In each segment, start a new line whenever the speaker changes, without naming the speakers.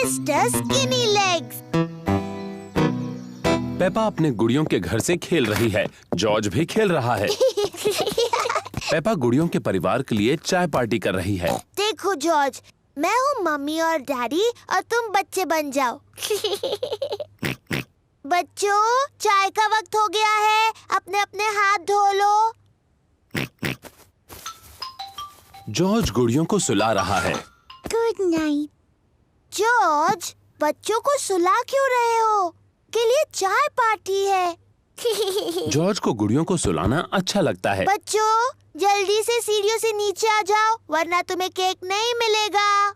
Mister skinny legs.
Peppa अपने गुड़ियों के घर से खेल रही है। जॉर्ज भी खेल रहा है। पेपा गुड़ियों के परिवार के लिए चाय पार्टी कर रही है।
देखो जॉर्ज, मैं हूँ मम्मी और डैडी और तुम बच्चे बन जाओ। बच्चों, चाय का वक्त हो गया है, अपने अपने हाथ धो लो।
जॉर्ज गुड़ियों को सुला रहा है।
Good night. जॉर्ज, बच्चों को सुला क्यों रहे हो? के लिए चाय पार्टी है।
जॉर्ज को गुड़ियों को सुलाना अच्छा लगता है।
बच्चों, जल्दी से सीढ़ियों से नीचे आ जाओ, वरना तुम्हें केक नहीं मिलेगा।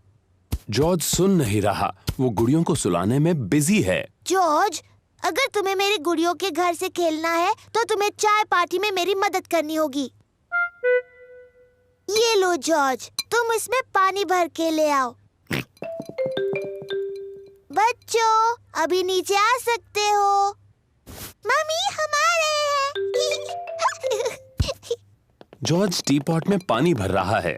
जॉर्ज सुन नहीं रहा, वो गुड़ियों को सुलाने में बिजी है।
जॉर्ज, अगर तुम्हें मेरी गुड़ियों के घर से खेलना है तो तुम्हें चाय पार्टी में मेरी मदद करनी होगी। ये लो जॉर्ज, तुम इसमें पानी भर के ले आओ। बच्चों, अभी नीचे आ सकते हो। मम्मी, हम आ रहे हैं।
जॉर्ज टी पॉट में पानी भर रहा है।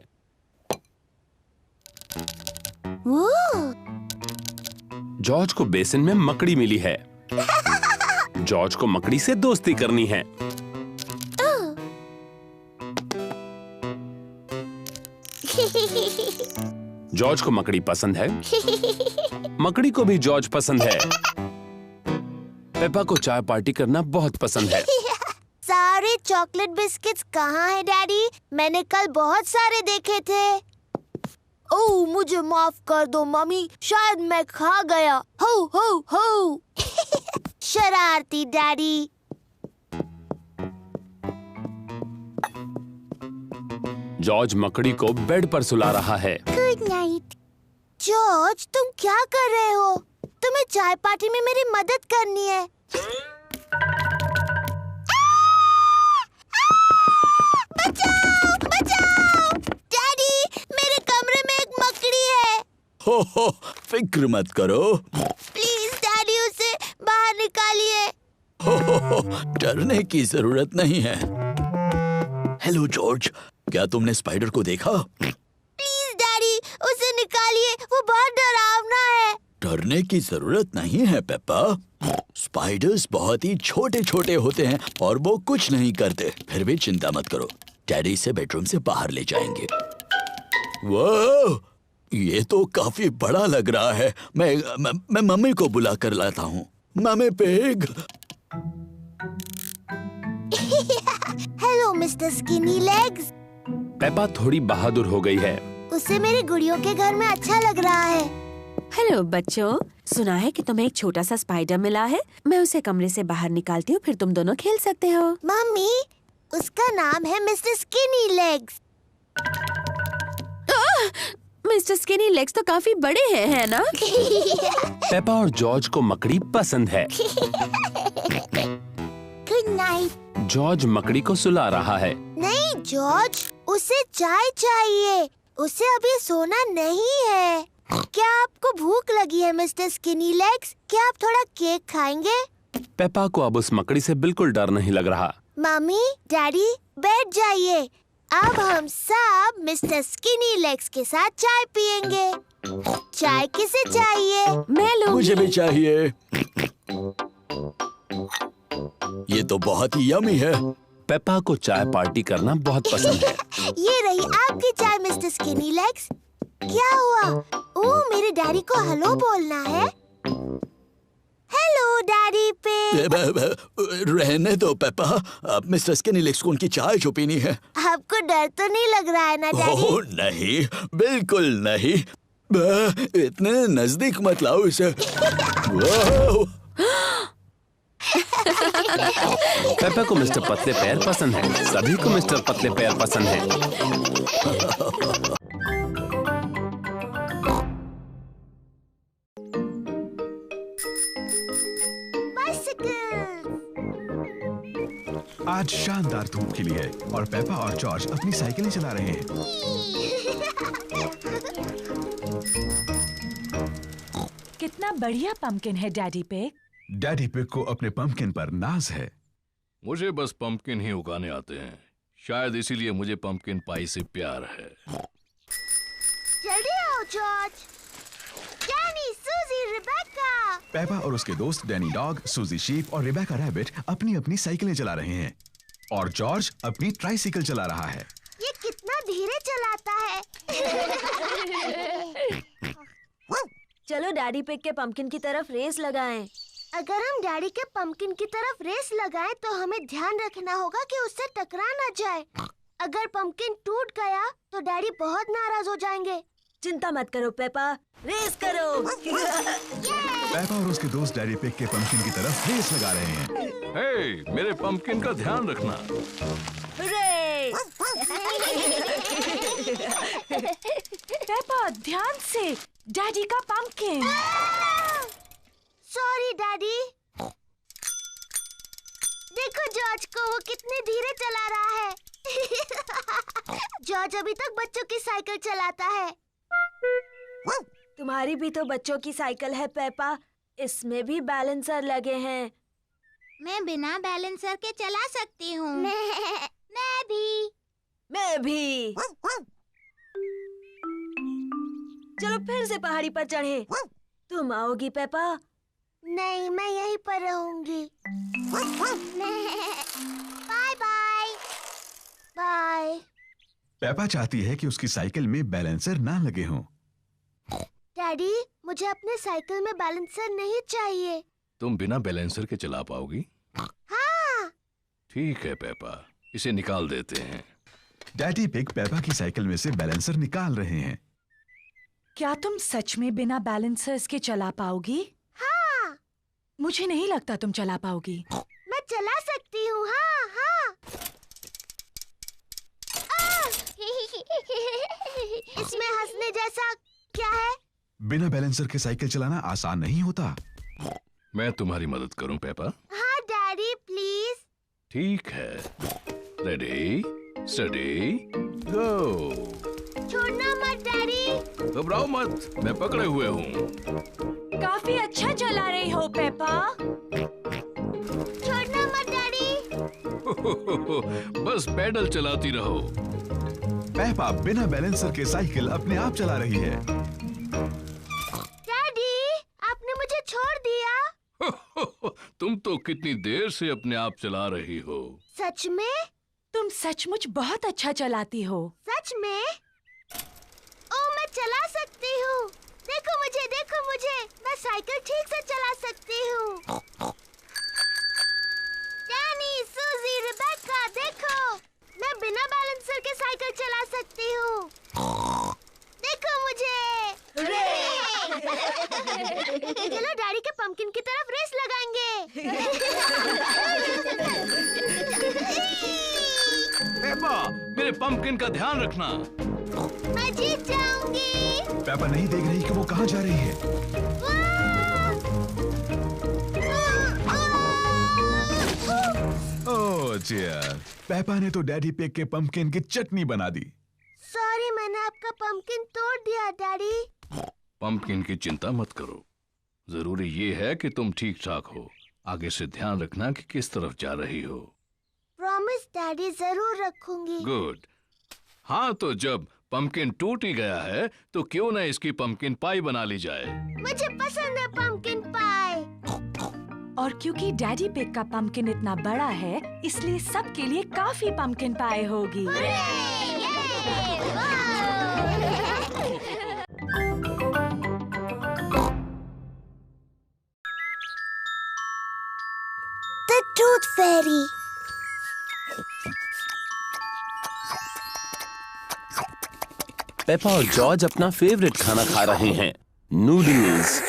जॉर्ज को बेसिन में मकड़ी मिली है। जॉर्ज को मकड़ी से दोस्ती करनी है। जॉर्ज को मकड़ी पसंद है। मकड़ी को भी जॉर्ज पसंद है। पेपा को चाय पार्टी करना बहुत पसंद है।
सारे चॉकलेट बिस्किट्स कहाँ हैं डैडी? मैंने कल बहुत सारे देखे थे। ओह, मुझे माफ कर दो मम्मी, शायद मैं खा गया। हो हो हो। शरारती डैडी।
जॉर्ज मकड़ी को बेड पर सुला रहा है।
Good night. जॉर्ज, तुम क्या कर रहे हो? तुम्हें चाय पार्टी में मेरी मदद करनी है। बचाओ, बचाओ! डैडी, मेरे कमरे में एक मकड़ी है।
हो, फिक्र मत करो।
प्लीज डैडी, उसे बाहर निकालिए।
हो, डरने की जरूरत नहीं है। हेलो जॉर्ज, क्या तुमने स्पाइडर को देखा?
प्लीज डैडी, उसे निकालिए, वो बहुत डरावना है।
डरने की जरूरत नहीं है पेप्पा। स्पाइडर्स बहुत ही छोटे छोटे होते हैं और वो कुछ नहीं करते। फिर भी चिंता मत करो, डैडी इसे बेडरूम से बाहर ले जाएंगे। वाह, ये तो काफी बड़ा लग रहा है। मैं मम्मी को बुला कर लाता हूँ। Mummy pig.
Hello mister skinny legs.
Peppa थोड़ी बहादुर हो गई है।
उसे मेरी गुड़ियों के घर में अच्छा लग रहा है।
हेलो बच्चों, सुना है कि तुम्हें एक छोटा सा स्पाइडर मिला है। मैं उसे कमरे से बाहर निकालती हूँ, फिर तुम दोनों खेल सकते हो।
मम्मी, उसका नाम है mister skinny legs.
Mister skinny legs तो काफी बड़े हैं, है ना?
पेपा और जॉर्ज को मकड़ी पसंद है।
Good night.
जॉर्ज मकड़ी को सुला रहा है।
नहीं जॉर्ज, उसे चाय चाहिए। उसे अभी सोना नहीं है। क्या आपको भूख लगी है मिस्टर स्किनी लेग्स? क्या आप थोड़ा केक खाएंगे?
पेपा को अब उस मकड़ी से बिल्कुल डर नहीं लग रहा।
मम्मी, डैडी, बैठ जाइए। अब हम सब मिस्टर स्किनी लेग्स के साथ चाय पियेंगे। चाय किसे चाहिए?
मैं लूंगी।
मुझे भी चाहिए। ये तो बहुत ही यम्मी है।
पेपा को चाय पार्टी करना बहुत पसंद है।
ये रही आपकी चाय मिस्टर स्किनी लेग्स। क्या हुआ? ओह, मेरे डैडी को हेलो बोलना है। हेलो डैडी पे।
रहने दो पेपा, अब मिस्टर स्किनी लेग्स को उनकी चाय जो पीनी है।
आपको डर तो नहीं लग रहा है ना डैडी?
ओह नहीं, बिल्कुल नहीं। इतने नजदीक मत लाओ इसे।
पेपा को मिस्टर पतले पैर पसंद है। सभी को मिस्टर पतले पैर पसंद है।
आज शानदार धूप खिली है और पेपा और जॉर्ज अपनी साइकिलें चला रहे हैं।
कितना बढ़िया पंपकिन है डैडी पिग।
डैडी पिग को अपने पंपकिन पर नाज है।
मुझे बस पंपकिन ही उगाने आते हैं, शायद इसीलिए मुझे पंपकिन पाई से प्यार है।
जल्दी आओ जॉर्ज। डैनी सूजी, रिबेका।
पेपा और उसके दोस्त डैनी डॉग, सूजी शीप और रिबेका रैबिट अपनी अपनी साइकिलें चला रहे हैं और जॉर्ज अपनी ट्राइसाइकिल चला रहा है।
ये कितना धीरे चलाता है।
चलो डैडी पिग के पंपकिन की तरफ रेस लगाएं।
अगर हम डैडी के पंपकिन की तरफ रेस लगाएं तो हमें ध्यान रखना होगा कि उससे टकरा ना जाए। अगर पंपकिन टूट गया तो डैडी बहुत नाराज हो जाएंगे।
चिंता मत करो पेपा, रेस करो।
पेपा और उसके दोस्त डैडी पिग के पंपकिन की तरफ रेस लगा रहे हैं।
हे, मेरे पंपकिन का ध्यान रखना।
पेपा ध्यान से, डैडी का पंपकिन।
Sorry daddy. देखो जॉर्ज को, वो कितने धीरे चला रहा है। जॉर्ज अभी तक बच्चों की साइकिल चलाता है।
तुम्हारी भी तो बच्चों की साइकिल है पेपा, इसमें भी बैलेंसर लगे हैं।
मैं बिना बैलेंसर के चला सकती हूँ। मैं भी।
चलो फिर से पहाड़ी पर चढ़े। तुम आओगी पेपा?
नहीं, मैं यहीं पर रहूंगी। Bye bye. बाय।
पेपा चाहती है कि उसकी साइकिल में बैलेंसर ना लगे हों।
डैडी, मुझे अपने साइकिल में बैलेंसर नहीं चाहिए।
तुम बिना बैलेंसर के चला पाओगी?
हाँ।
ठीक है पेपा, इसे निकाल देते हैं।
डैडी पिग पेपा की साइकिल में से बैलेंसर निकाल रहे हैं।
क्या तुम सच में बिना बैलेंसर्स के चला पाओगी?
हाँ।
मुझे नहीं लगता तुम चला पाओगी।
मैं चला सकती हूँ। हाँ हाँ। इसमें हंसने जैसा क्या है?
बिना बैलेंसर के साइकिल चलाना आसान नहीं होता।
मैं तुम्हारी मदद करूं पेपा?
हाँ डैडी, प्लीज।
ठीक है। रेडी, स्टडी, गो।
छोड़ना मत डैडी।
घबराओ मत, मैं पकड़े हुए हूँ।
काफी अच्छा चला रही हो पेपा।
छोड़ना मत डैडी।
बस पैडल चलाती रहो।
पेपा बिना बैलेंसर के साइकिल अपने आप चला रही है।
डैडी, आपने मुझे छोड़ दिया।
तुम तो कितनी देर से अपने आप चला रही हो।
सच में?
तुम सचमुच बहुत अच्छा चलाती हो।
सच में? ओ, मैं चला सकती हूँ। देखो मुझे, मैं साइकिल ठीक से चला सकती हूँ। डैनी, सूजी, रिबेका, देखो, मैं बिना बैलेंसर के साइकिल चला सकती हूँ। देखो मुझे। चलो डैडी के पंपकिन की तरफ रेस लगाएंगे।
पेपा, मेरे पंपकिन का ध्यान रखना।
मैं जीत जाऊंगी।
पेपा नहीं देख रही कि वो कहाँ जा रही है। ओह डियर, पेपा ने तो डैडी पिग के पंपकिन की चटनी बना दी।
सॉरी, मैंने आपका पंपकिन तोड़ दिया डैडी।
पंपकिन की चिंता मत करो, जरूरी ये है कि तुम ठीक ठाक हो। आगे से ध्यान रखना कि किस तरफ जा रही हो।
प्रॉमिस डैडी, जरूर रखूंगी।
गुड। हाँ, तो जब पंपकिन टूट ही गया है तो क्यों ना इसकी पंपकिन पाई बना ली जाए।
मुझे पसंद है पंपकिन पाई।
और क्योंकि डैडी पिग का पंपकिन इतना बड़ा है, इसलिए सबके लिए काफी पंपकिन पाई होगी।
The Tooth Fairy।
पेपा और जॉर्ज अपना फेवरेट खाना खा रहे हैं, नूडल्स।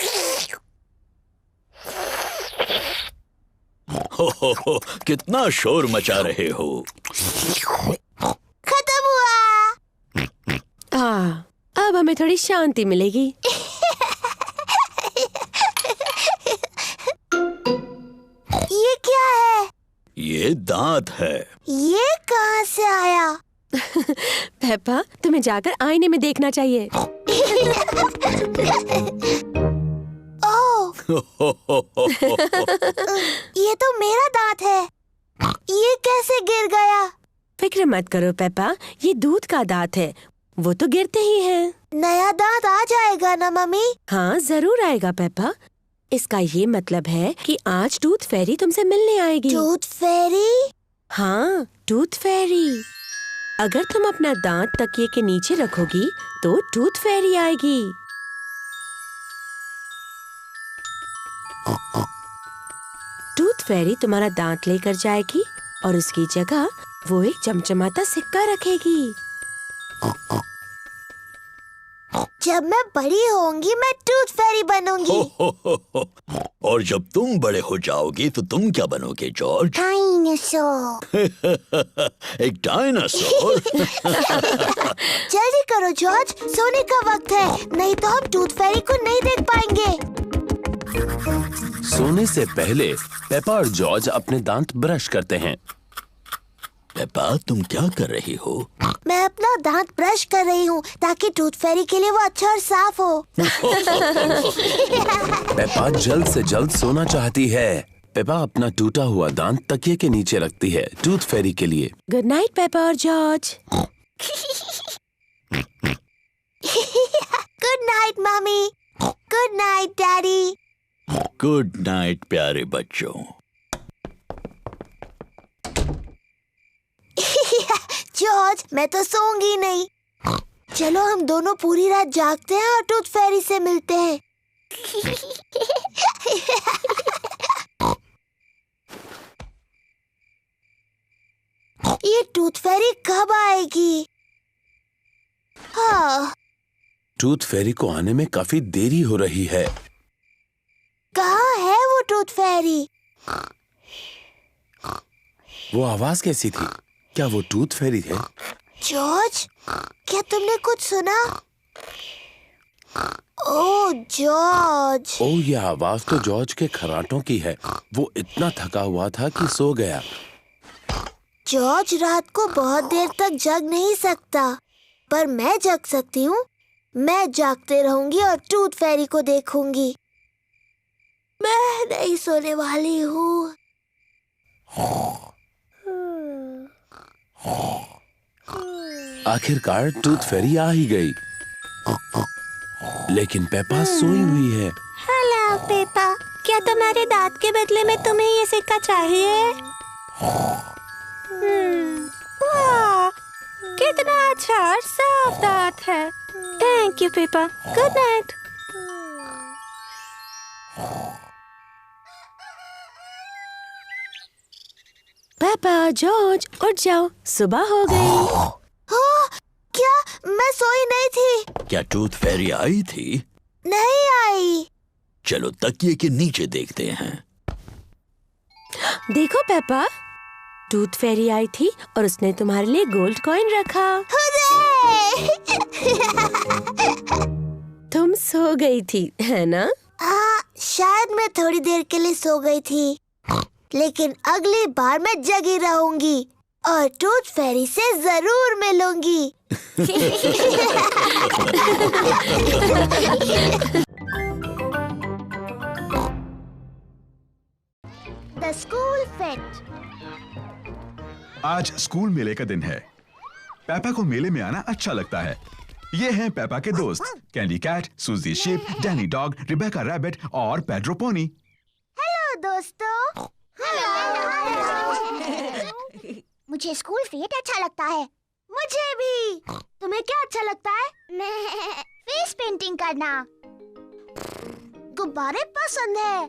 हो, कितना शोर मचा रहे हो।
खत्म हुआ।
अब हमें थोड़ी शांति मिलेगी।
ये क्या है?
ये दांत है।
ये कहाँ से आया?
पेपा, तुम्हें जाकर आईने में देखना चाहिए।
ओह, ये तो मेरा दांत है। ये कैसे गिर गया?
फिक्र मत करो पेपा, ये दूध का दांत है, वो तो गिरते ही हैं।
नया दांत आ जाएगा ना मम्मी?
हाँ जरूर आएगा पेपा। इसका ये मतलब है कि आज टूथ फेरी तुमसे मिलने आएगी।
टूथ फेरी?
हाँ, टूथ फेरी। अगर तुम अपना दांत तकिए के नीचे रखोगी तो टूथ फेरी आएगी। टूथ फेरी तुम्हारा दांत लेकर जाएगी और उसकी जगह वो एक चमचमाता सिक्का रखेगी।
जब मैं बड़ी होंगी मैं टूथ फेरी बनूंगी।
और जब तुम बड़े हो जाओगी तो तुम क्या बनोगे जॉर्ज?
डायनासोर।
एक डायनासोर?
जल्दी करो जॉर्ज, सोने का वक्त है, नहीं तो हम टूथ फेरी को नहीं देख पाएंगे।
सोने से पहले पेपा और जॉर्ज अपने दांत ब्रश करते हैं।
पेपा तुम क्या कर रही हो?
मैं अपना दांत ब्रश कर रही हूँ ताकि टूथ फेरी के लिए वो अच्छा और साफ हो।
पेपा जल्द से जल्द सोना चाहती है। पेपा अपना टूटा हुआ दांत तकिए के नीचे रखती है टूथ फेरी के लिए।
गुड नाइट पेपा और George.
Good night mummy. Good night daddy.
Good night प्यारे बच्चों।
जॉर्ज मैं तो सोऊंगी नहीं। चलो हम दोनों पूरी रात जागते हैं और टूथ फेरी से मिलते हैं। ये टूथ फेरी कब आएगी? हाँ,
टूथ फेरी को आने में काफी देरी हो रही है।
कहाँ है वो टूथ फेरी?
वो आवाज कैसी थी? क्या वो टूथ फेरी है?
जॉर्ज, क्या तुमने कुछ सुना? ओह जॉर्ज।
ओह, ये आवाज तो जॉर्ज के खर्राटों की है। वो इतना थका हुआ था कि सो गया।
जॉर्ज रात को बहुत देर तक जग नहीं सकता, पर मैं जग सकती हूँ। मैं जागते रहूंगी और टूथ फेरी को देखूंगी। मैं नहीं सोने वाली हूँ।
आखिरकार टूथ फेरी आ ही गई, लेकिन पेपा सोई हुई है।
हेलो पेपा, क्या तुम्हारे दांत के बदले में तुम्हें ये सिक्का चाहिए? वाह, कितना अच्छा और साफ दांत है। Thank you Peppa. Good night.
Peppa, George उठ जाओ, सुबह हो गई।
क्या मैं सोई नहीं थी?
क्या टूथ फेरी आई थी?
नहीं आई।
चलो तकिए के नीचे देखते हैं।
देखो पेपा, टूथ फेरी आई थी और उसने तुम्हारे लिए गोल्ड कॉइन रखा। तुम सो गई थी, है ना?
हाँ, शायद मैं थोड़ी देर के लिए सो गई थी, लेकिन अगली बार मैं जगी रहूंगी और टूथ फेरी से जरूर मिलूंगी। The school fate.
आज स्कूल मेले का दिन है। पेपा को मेले में आना अच्छा लगता है। ये हैं पेपा के दोस्त, Candy Cat, Suzy Sheep, Danny Dog, Rebecca Rabbit और पेड्रो पोनी।
हेलो दोस्तों। मुझे स्कूल फेट अच्छा लगता है। मुझे भी। तुम्हें क्या अच्छा लगता है? फेस पेंटिंग करना। गुब्बारे पसंद है।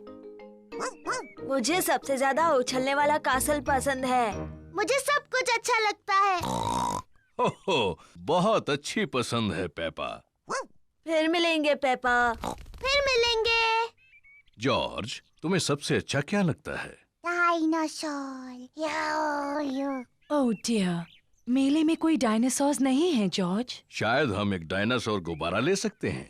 मुझे सबसे ज्यादा उछलने वाला कासल पसंद है।
मुझे सब कुछ अच्छा लगता है।
ओहो, बहुत अच्छी पसंद है पेपा।
फिर मिलेंगे पेपा।
फिर मिलेंगे।
जॉर्ज, तुम्हें सबसे अच्छा क्या लगता है?
डायनासोर।
ओह डियर, मेले में कोई डायनासोर्स नहीं है जॉर्ज।
शायद हम एक डायनासोर गुब्बारा ले सकते हैं।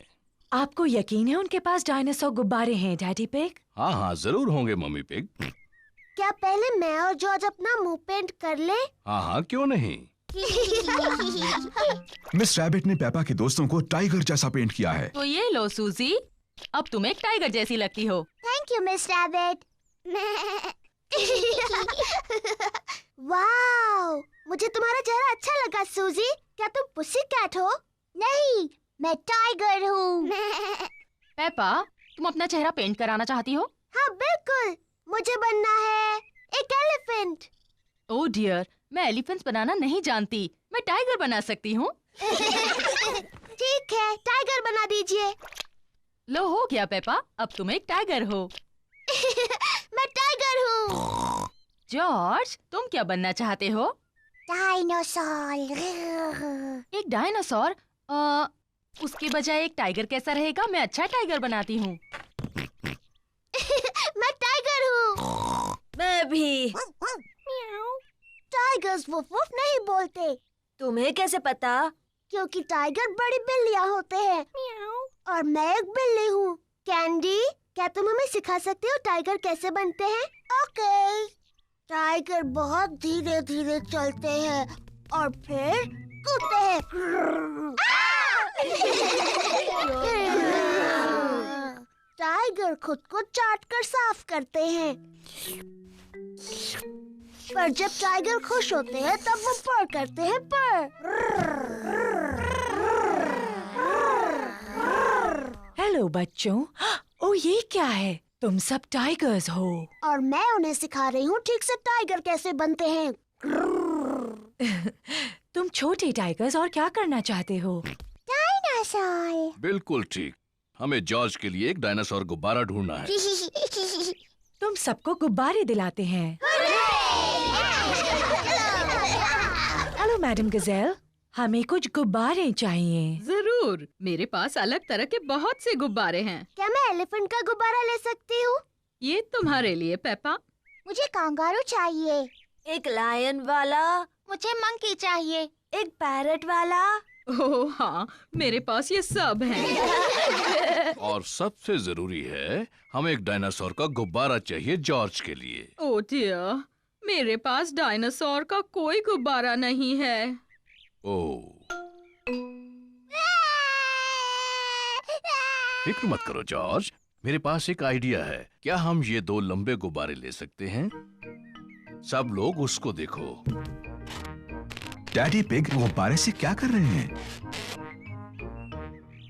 आपको यकीन है उनके पास डायनासोर गुब्बारे हैं डैडी पिग?
हाँ हाँ, जरूर होंगे मम्मी पिग।
क्या पहले मैं और जॉर्ज अपना मुंह पेंट कर ले?
हाँ हाँ, क्यों नहीं।
मिस रैबिट ने पेपा के दोस्तों को टाइगर जैसा पेंट किया है।
तो ये लो सूजी, अब तुम एक टाइगर जैसी लगती हो।
Thank you miss rabbit. Wow, मुझे तुम्हारा चेहरा अच्छा लगा सूजी। क्या तुम पुसी कैट हो? नहीं, मैं टाइगर हूँ।
पेपा, तुम अपना चेहरा पेंट कराना चाहती हो?
हाँ बिल्कुल, मुझे बनना है एक एलिफेंट।
ओह डियर, मैं एलिफेंट्स बनाना नहीं जानती। मैं टाइगर बना सकती हूँ।
ठीक है, टाइगर बना दीजिए।
लो हो गया पेपा, अब तुम एक टाइगर हो।
मैं टाइगर हूँ।
जॉर्ज, तुम क्या बनना चाहते हो?
डायनासोर।
एक डायनासोर? उसके बजाय एक टाइगर कैसा रहेगा? मैं अच्छा टाइगर बनाती हूँ।
मैं टाइगर हूँ।
मैं भी।
टाइगर्स वुफ वुफ नहीं बोलते।
तुम्हें कैसे पता?
क्योंकि टाइगर बड़ी बिल्लियाँ होते हैं और मैं एक बिल्ली हूँ। कैंडी, क्या तुम हमें सिखा सकते हो टाइगर कैसे बनते हैं? ओके। टाइगर बहुत धीरे धीरे चलते हैं और फिर कूदते हैं। टाइगर खुद को चाट कर साफ करते हैं। पर जब टाइगर खुश होते हैं तब वो पर करते हैं पर।
हेलो बच्चों। ओ ये क्या है? तुम सब टाइगर्स हो।
और मैं उन्हें सिखा रही हूँ ठीक से टाइगर कैसे बनते हैं।
तुम छोटे टाइगर्स और क्या करना चाहते हो?
डायनासोर।
बिल्कुल ठीक। हमें जॉर्ज के लिए एक डायनासोर गुब्बारा ढूंढना है।
तुम सबको गुब्बारे दिलाते हैं। हेलो मैडम गजेल, हमें कुछ गुब्बारे चाहिए।
जरूर, मेरे पास अलग तरह के बहुत से गुब्बारे हैं।
क्या मैं एलिफेंट का गुब्बारा ले सकती हूँ?
ये तुम्हारे लिए पेपा।
मुझे कांगारू चाहिए।
एक लायन वाला।
मुझे मंकी चाहिए।
एक पैरट वाला।
ओह हाँ, मेरे पास ये सब हैं।
और सबसे जरूरी है, हमें एक डायनासोर का गुब्बारा चाहिए जॉर्ज के लिए।
ओह डियर, मेरे पास डायनासोर का कोई गुब्बारा नहीं है।
ओह, फिक्र मत करो जॉर्ज, मेरे पास एक आइडिया है। क्या हम ये 2 लंबे गुब्बारे ले सकते हैं? सब लोग उसको देखो।
डैडी पिग गुब्बारे से क्या कर रहे हैं?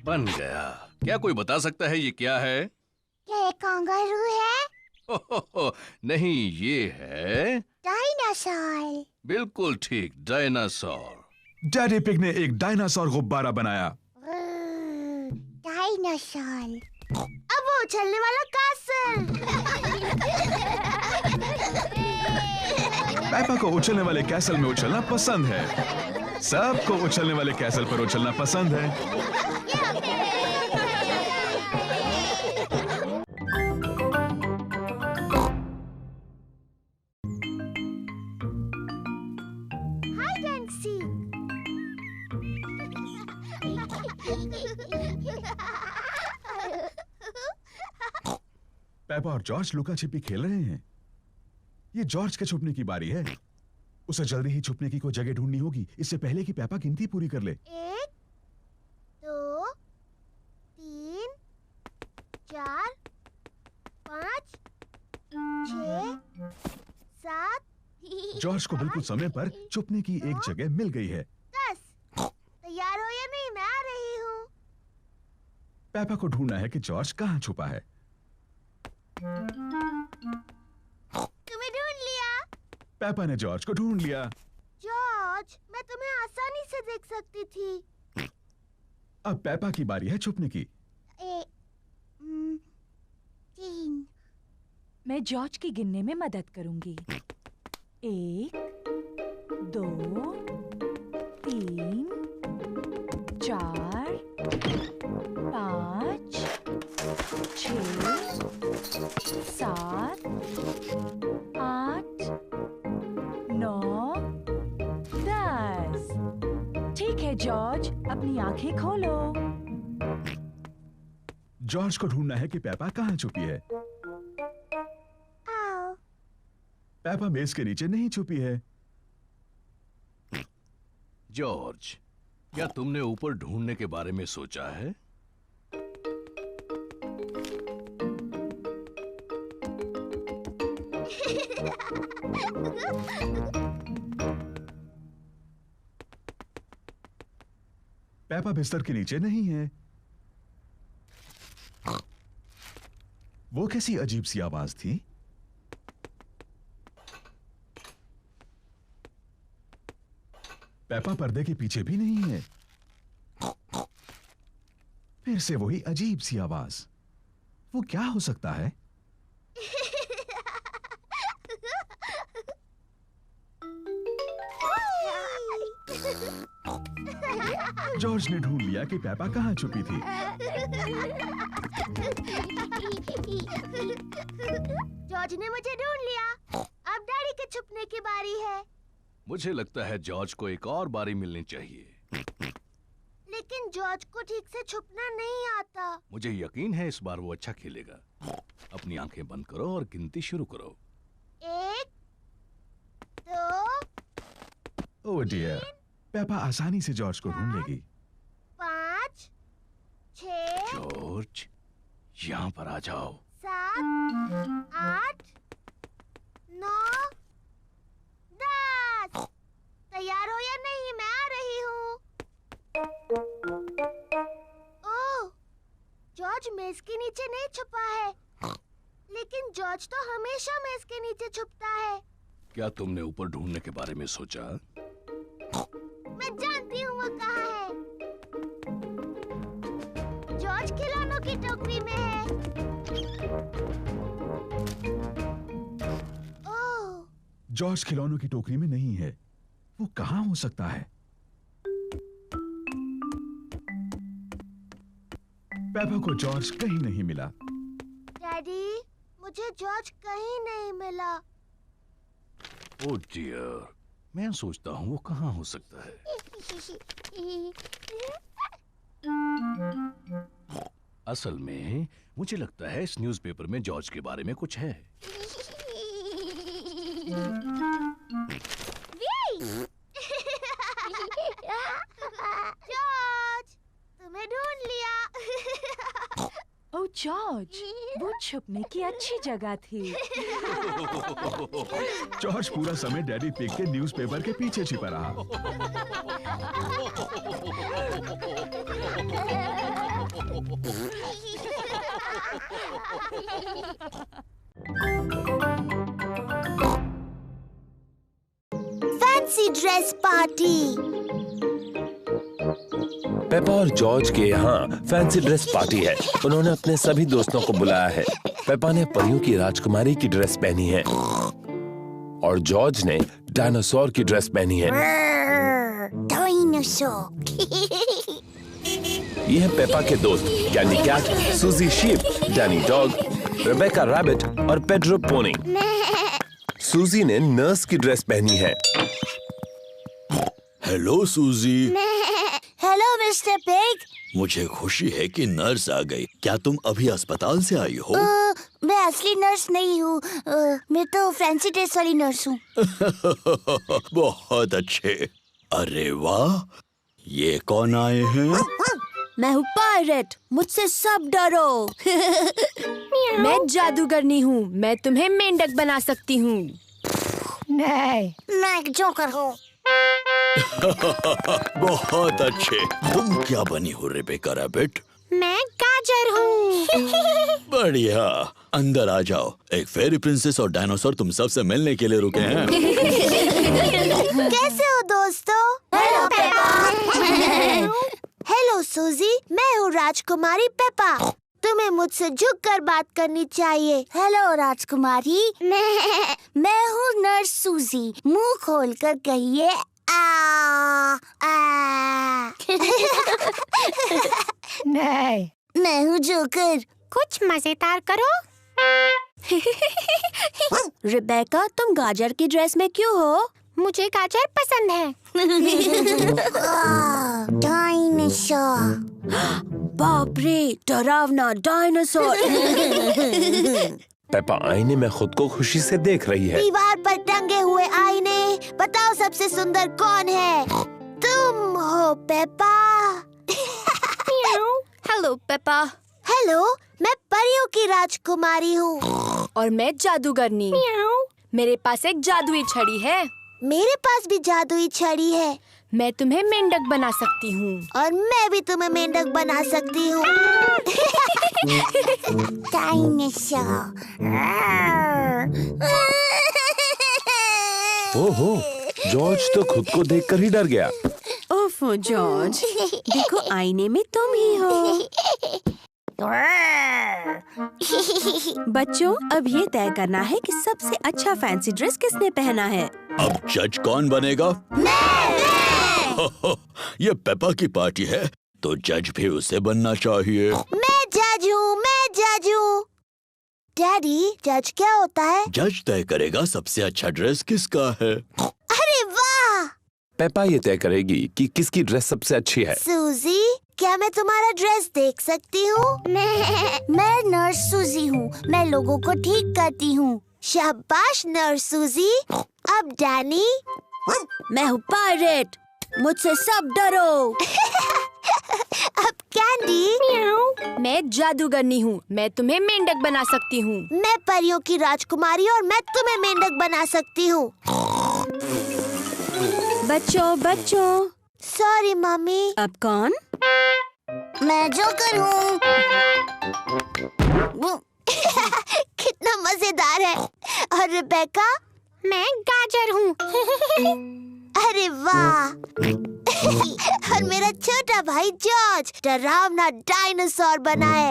बन गया। क्या कोई बता सकता है ये क्या है?
क्या ये कांगारू है?
हो, नहीं, ये है
डायनासोर।
बिल्कुल ठीक, डायनासोर।
डैडी पिग ने एक डायनासोर गुब्बारा बनाया।
डायनासोर। अब वो उछलने वाला कैसल।
पेपा को उछलने वाले कैसल में उछलना पसंद है। सबको उछलने वाले कैसल पर उछलना पसंद है।
Hide and seek.
पेपा और जॉर्ज लुका छिपी खेल रहे हैं। ये जॉर्ज के छुपने की बारी है। उसे जल्दी ही छुपने की कोई जगह ढूंढनी होगी, इससे पहले कि पेपा गिनती पूरी कर ले।
1 2 3 4 5 6 7।
जॉर्ज को बिल्कुल समय पर छुपने की एक जगह मिल गई है।
10। तैयार हो या नहीं? मैं आ रही हूँ।
पेपा को ढूंढना है कि जॉर्ज कहाँ छुपा है।
तुम्हें ढूंढ लिया।
पेपा ने जॉर्ज को ढूंढ लिया।
जॉर्ज, मैं तुम्हें आसानी से देख सकती थी।
अब पेपा की बारी है छुपने की।
3।
मैं जॉर्ज की गिनने में मदद करूंगी। 1 2 3 4 5 6 7 8 9 10। ठीक है जॉर्ज, अपनी आंखें खोलो।
जॉर्ज को ढूंढना है कि पेपा कहाँ छुपी है। पेपा मेज के नीचे नहीं छुपी है।
जॉर्ज, क्या तुमने ऊपर ढूंढने के बारे में सोचा है?
पेपा बिस्तर के नीचे नहीं है। वो कैसी अजीब सी आवाज थी? पेपा पर्दे के पीछे भी नहीं है। फिर से वही अजीब सी आवाज। वो क्या हो सकता है? जॉर्ज ने ढूंढ लिया कि पेपा कहाँ छुपी थी।
जॉर्ज ने मुझे ढूंढ लिया। अब डैडी के छुपने की बारी है।
मुझे लगता है जॉर्ज को एक और बारी मिलनी चाहिए।
लेकिन जॉर्ज को ठीक से छुपना नहीं आता।
मुझे यकीन है इस बार वो अच्छा खेलेगा। अपनी आंखें बंद करो और गिनती शुरू करो।
1, 2,
ओह डियर, पेपा आसानी से जॉर्ज को ढूंढ लेगी।
5, 6,
जॉर्ज, यहाँ पर आ जाओ।
7, 8, 9, 10। तैयार हो या नहीं? मैं आ रही हूँ। ओह, जॉर्ज मेज के नीचे नहीं छुपा है। लेकिन जॉर्ज तो हमेशा मेज के नीचे छुपता है।
क्या तुमने ऊपर ढूंढने के बारे में सोचा?
मैं जानती हूँ वो कहाँ है। जॉर्ज खिलौनों की टोकरी में है। ओह,
जॉर्ज खिलौनों की टोकरी में नहीं है। वो कहाँ हो सकता है? पेपा को जॉर्ज कहीं नहीं मिला।
डैडी, मुझे जॉर्ज कहीं नहीं मिला।
ओह डियर, मैं सोचता हूँ वो कहाँ हो सकता है। असल में मुझे लगता है इस न्यूज़पेपर में जॉर्ज के बारे में कुछ है।
जॉर्ज, तुम्हें ढूंढ लिया।
ओह जॉर्ज, वो छुपने की अच्छी जगह थी।
जॉर्ज पूरा समय डैडी पिग के न्यूज़पेपर के पीछे छिपा रहा।
Fancy dress party.
पेपा और जॉर्ज के यहाँ फैंसी ड्रेस पार्टी है। उन्होंने अपने सभी दोस्तों को बुलाया है। पेपा ने परियों की राजकुमारी की ड्रेस पहनी है और जॉर्ज ने डायनासोर की ड्रेस पहनी है।
डायनासोर।
ये है पेपा के दोस्त Candy Cat, Suzy Sheep, Danny Dog, Rebecca Rabbit और पेड्रो पोनी। सूजी ने नर्स की ड्रेस पहनी है।
Hello Suzy.
Hello mister Pig.
मुझे खुशी है कि नर्स आ गई। क्या तुम अभी अस्पताल से आई हो?
मैं असली नर्स नहीं हूँ। मैं तो फैंसी ड्रेस वाली नर्स हूँ।
बहुत अच्छे। अरे वाह, ये कौन आए हैं?
मैं हूँ पायरेट, मुझसे सब डरो। मैं जादूगरनी हूँ, मैं तुम्हें मेंढक बना सकती हूँ।
नहीं, मैं एक जोकर हूँ।
बहुत अच्छे। तुम क्या बनी हो रिबेका रैबिट?
मैं गाजर हूँ।
बढ़िया, अंदर आ जाओ। एक फेरी प्रिंसेस और डायनासोर तुम सबसे मिलने के लिए रुके हैं।
कैसे हो दोस्तों? Hello Peppa. हेलो सूजी, मैं हूँ राजकुमारी पेपा। तुम्हें मुझसे झुककर बात करनी चाहिए। हेलो राजकुमारी। मैं हूँ नर्स सूजी। मुंह खोलकर कहिए आ आ। नहीं, मैं हूँ जोकर। कुछ मजेदार करो।
रिबेका, तुम गाजर की ड्रेस में क्यों हो?
मुझे गाजर पसंद है। डायनासोर।
बाप रे, डरावना डायनासोर।
पेपा आईने में खुद को खुशी से देख रही है।
दीवार पर टंगे हुए आईने, बताओ सबसे सुंदर कौन है? तुम हो पेपा।
Hello Peppa.
हेलो, मैं परियों की राजकुमारी हूँ।
और मैं जादूगरनी। मेरे पास एक जादुई छड़ी है।
मेरे पास भी जादुई छड़ी है।
मैं तुम्हें मेंढक बना सकती हूँ।
और मैं भी तुम्हें मेंढक बना सकती हूँ। डायनासोर।
ओहो, जॉर्ज तो खुद को देखकर ही डर गया।
ओफो जॉर्ज, देखो आईने में तुम ही हो। बच्चों, अब ये तय करना है कि सबसे अच्छा फैंसी ड्रेस किसने पहना है।
अब जज कौन बनेगा? ये पेपा की पार्टी है, तो जज भी उसे बनना चाहिए।
मैं जज हूँ, मैं जज हूँ। डैडी, जज क्या होता है?
जज तय करेगा सबसे अच्छा ड्रेस किसका है।
अरे वाह!
पेपा ये तय करेगी कि किसकी ड्रेस सबसे अच्छी है।
सूजी, क्या मैं तुम्हारा ड्रेस देख सकती हूँ? मैं नर्स सूजी हूँ। मैं लोगों को ठीक करती हूँ। शाबाश नर्स सूजी। अब डैनी।
मैं हूँ पायरेट, मुझसे सब डरो।
अब कैंडी।
मैं जादूगरनी हूँ, मैं तुम्हें मेंढक बना सकती हूँ।
मैं परियों की राजकुमारी और मैं तुम्हें मेंढक बना सकती हूँ।
बच्चों,
सॉरी मम्मी।
अब कौन?
मैं जोकर हूँ। कितना मजेदार है। और रिबेका? मैं गाजर हूँ। अरे वाह! और मेरा छोटा भाई जॉर्ज डरावना डायनासोर बना है।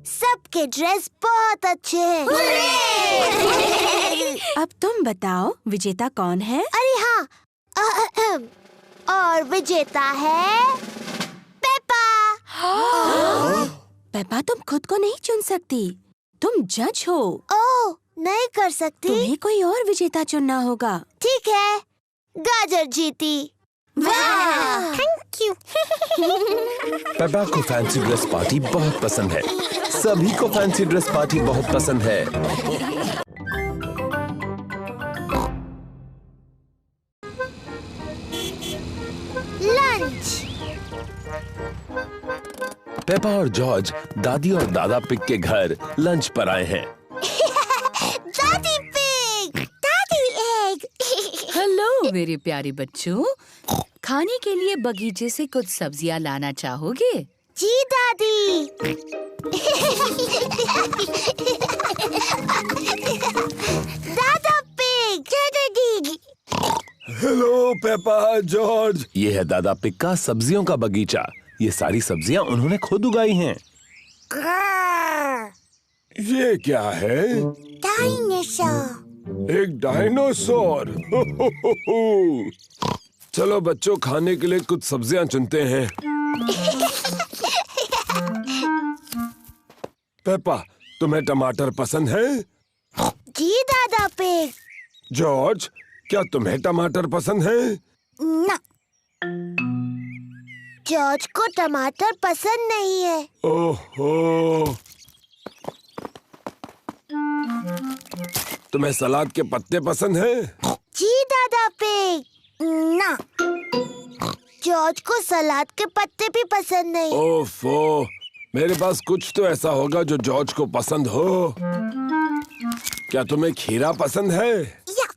सबके ड्रेस बहुत अच्छे हैं।
अब तुम बताओ, विजेता कौन है?
अरे हाँ, और विजेता है पेपा।
पेपा, तुम खुद को नहीं चुन सकती, तुम जज हो।
ओह, नहीं कर सकती?
तुम्हें कोई और विजेता चुनना होगा।
ठीक है, गाजर जीती। वाह! Thank you.
पेपा को फैंसी ड्रेस पार्टी बहुत पसंद है। सभी को फैंसी ड्रेस पार्टी बहुत पसंद है।
लंच।
पेपा और जॉर्ज दादी और दादा पिग के घर लंच पर आए हैं।
दादी पिग, दादी एग।
हेलो मेरे प्यारे बच्चों, खाने के लिए बगीचे से कुछ सब्जियां लाना चाहोगे?
जी दादी। दादा पिग, दादी।
Hello Peppa, George. ये है दादा पिग का सब्जियों का बगीचा। ये सारी सब्जियां उन्होंने खुद उगाई हैं। ये क्या है?
डायनासोर।
एक डायनासोर। चलो बच्चों, खाने के लिए कुछ सब्जियां चुनते हैं। पेपा, तुम्हें टमाटर पसंद है?
जी दादा पिग।
जॉर्ज, क्या तुम्हें टमाटर पसंद है?
ना, जॉर्ज को टमाटर पसंद नहीं है।
ओहो, तुम्हें सलाद के पत्ते पसंद हैं?
जी दादा पिग। ना, जॉर्ज को सलाद के पत्ते भी पसंद नहीं।
ओफो, मेरे पास कुछ तो ऐसा होगा जो जॉर्ज को पसंद हो। क्या तुम्हें खीरा पसंद है?
यक।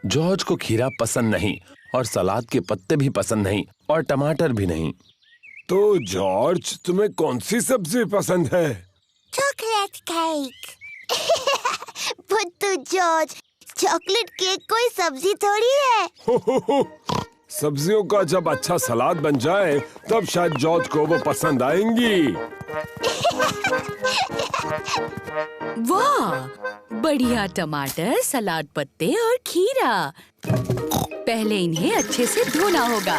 जॉर्ज को खीरा पसंद नहीं और सलाद के पत्ते भी पसंद नहीं और टमाटर भी नहीं। तो जॉर्ज, तुम्हें कौन सी सब्जी पसंद है?
Chocolate cake. बुद्धू जॉर्ज, चॉकलेट केक कोई सब्जी थोड़ी है।
सब्जियों का जब अच्छा सलाद बन जाए तब शायद जॉर्ज को वो पसंद आएंगी।
वाह, बढ़िया टमाटर, सलाद पत्ते और खीरा। पहले इन्हें अच्छे से धोना होगा।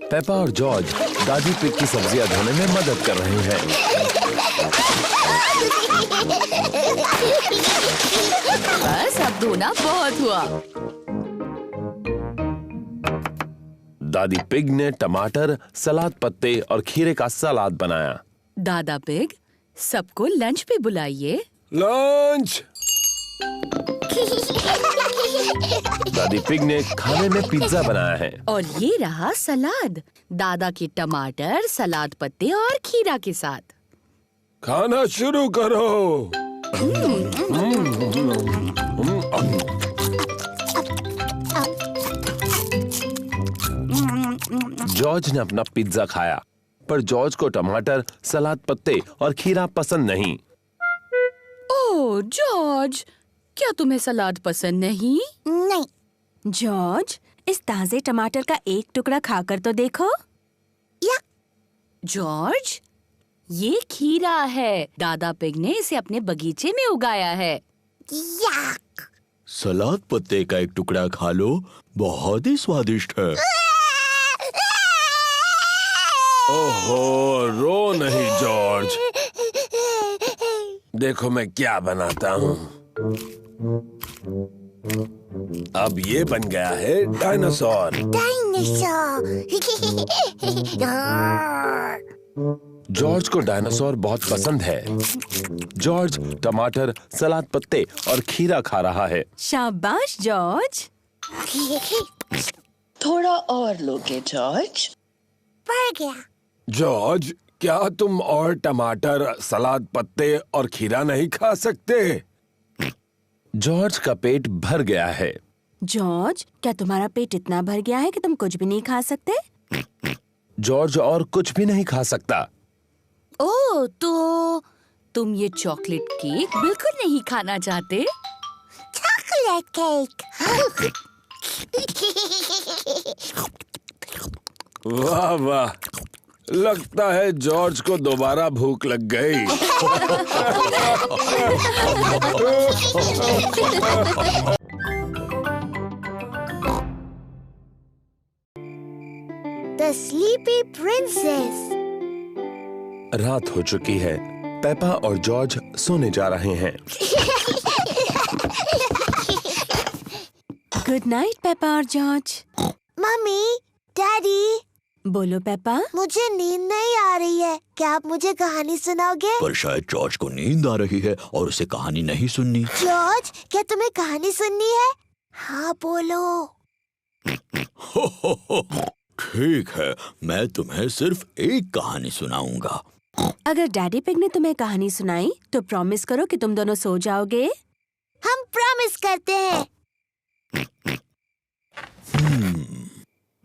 पेपा और जॉर्ज दादी पिग की सब्जियां धोने में मदद कर रहे हैं।
बस अब धोना बहुत हुआ।
दादी पिग ने टमाटर, सलाद पत्ते और खीरे का सलाद बनाया।
दादा पिग, सबको लंच पे बुलाइए।
लंच। दादी पिग ने खाने में पिज्जा बनाया है।
और ये रहा सलाद, दादा के टमाटर, सलाद पत्ते और खीरा के साथ।
खाना शुरू करो। जॉर्ज ने अपना पिज्जा खाया, पर जॉर्ज को टमाटर, सलाद पत्ते और खीरा पसंद नहीं।
ओह जॉर्ज, क्या तुम्हें सलाद पसंद नहीं?
नहीं।
जॉर्ज, इस ताजे टमाटर का एक टुकड़ा खाकर तो देखो।
या
जॉर्ज, ये खीरा है। दादा पिग ने इसे अपने बगीचे में उगाया है।
याक।
सलाद पत्ते का एक टुकड़ा खा लो, बहुत ही स्वादिष्ट है।
ओहो, रो नहीं जॉर्ज, देखो मैं क्या बनाता हूँ। अब ये बन गया है डायनासोर। जॉर्ज को डायनासोर बहुत पसंद है। जॉर्ज टमाटर, सलाद पत्ते और खीरा खा रहा है।
शाबाश जॉर्ज।
थोड़ा और लोगे जॉर्ज?
पड़ गया।
जॉर्ज, क्या तुम और टमाटर, सलाद पत्ते और खीरा नहीं खा सकते? जॉर्ज का पेट भर गया है।
जॉर्ज, क्या तुम्हारा पेट इतना भर गया है कि तुम कुछ भी नहीं खा सकते?
जॉर्ज और कुछ भी नहीं खा सकता।
ओह, तो तुम ये चॉकलेट केक बिल्कुल नहीं खाना चाहते?
Chocolate cake.
वाह वाह, लगता है जॉर्ज को दोबारा भूख लग गई।
The Sleepy Princess।
रात हो चुकी है। पेपा और जॉर्ज सोने जा रहे हैं।
गुड नाइट पेपा और जॉर्ज।
Mummy, daddy.
बोलो पेपा।
मुझे नींद नहीं आ रही है, क्या आप मुझे कहानी सुनाओगे?
पर शायद जॉर्ज को नींद आ रही है और उसे कहानी नहीं सुननी।
जॉर्ज, क्या तुम्हें कहानी सुननी है? हाँ बोलो।
ठीक है, मैं तुम्हें सिर्फ एक कहानी सुनाऊंगा।
अगर डैडी पिग ने तुम्हें कहानी सुनाई तो प्रॉमिस करो कि तुम दोनों सो जाओगे।
हम प्रॉमिस करते हैं।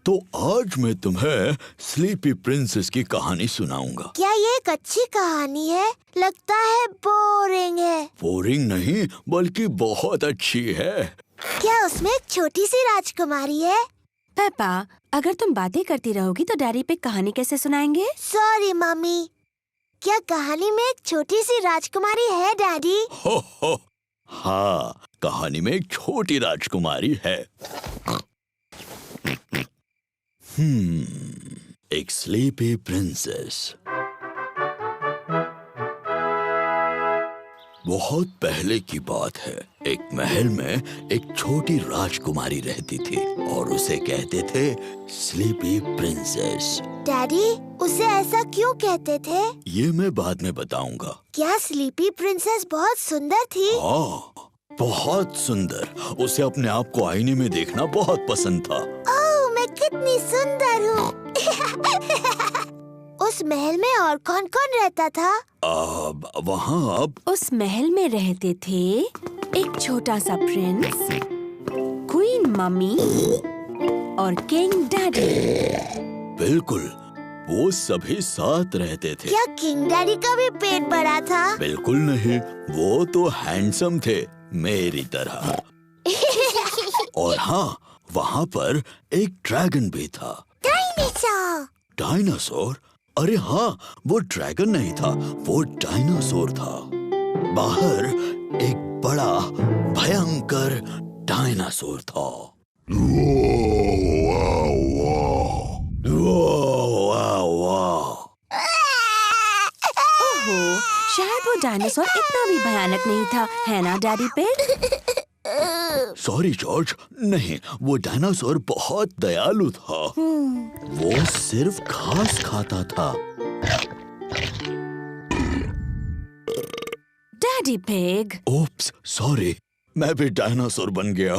तो आज मैं तुम्हें स्लीपी प्रिंसेस की कहानी सुनाऊंगा।
क्या ये एक अच्छी कहानी है? लगता है बोरिंग है।
बोरिंग नहीं, बल्कि बहुत अच्छी है।
क्या उसमें एक छोटी सी राजकुमारी है?
पेपा, अगर तुम बातें करती रहोगी तो डैडी पिग कहानी कैसे सुनाएंगे?
Sorry mummy. क्या कहानी में एक छोटी सी राजकुमारी है डैडी?
हो, हाँ, कहानी में एक छोटी राजकुमारी है। एक स्लीपी प्रिंसेस। बहुत पहले की बात है। एक महल में एक छोटी राजकुमारी रहती थी और उसे कहते थे स्लीपी प्रिंसेस।
डैडी, उसे ऐसा क्यों कहते थे?
ये मैं बाद में बताऊंगा।
क्या स्लीपी प्रिंसेस बहुत सुंदर थी?
हाँ, बहुत सुंदर। उसे अपने आप को आईने में देखना बहुत पसंद था।
ओह, मैं कितनी सुंदर हूँ। उस महल में और कौन कौन रहता था?
वहाँ अब
उस महल में रहते थे एक छोटा सा प्रिंस, क्वीन मम्मी और किंग डैडी।
बिल्कुल, वो सभी साथ रहते थे।
क्या किंग डैडी का भी पेट बड़ा था?
बिल्कुल नहीं, वो तो हैंडसम थे मेरी तरह। और हाँ, वहाँ पर एक ड्रैगन भी था।
डायनासोर।
डायनासोर? अरे हाँ, वो ड्रैगन नहीं था, वो डायनासोर था। बाहर एक बड़ा भयंकर डायनासोर था।
ओहो, शायद वो डायनासोर इतना भी भयानक नहीं था, है ना डैडी पिग?
सॉरी जॉर्ज, नहीं, वो डायनासोर बहुत दयालु था। वो सिर्फ घास खाता था।
Daddy pig.
ओप्स, सॉरी, मैं भी डायनासोर बन गया।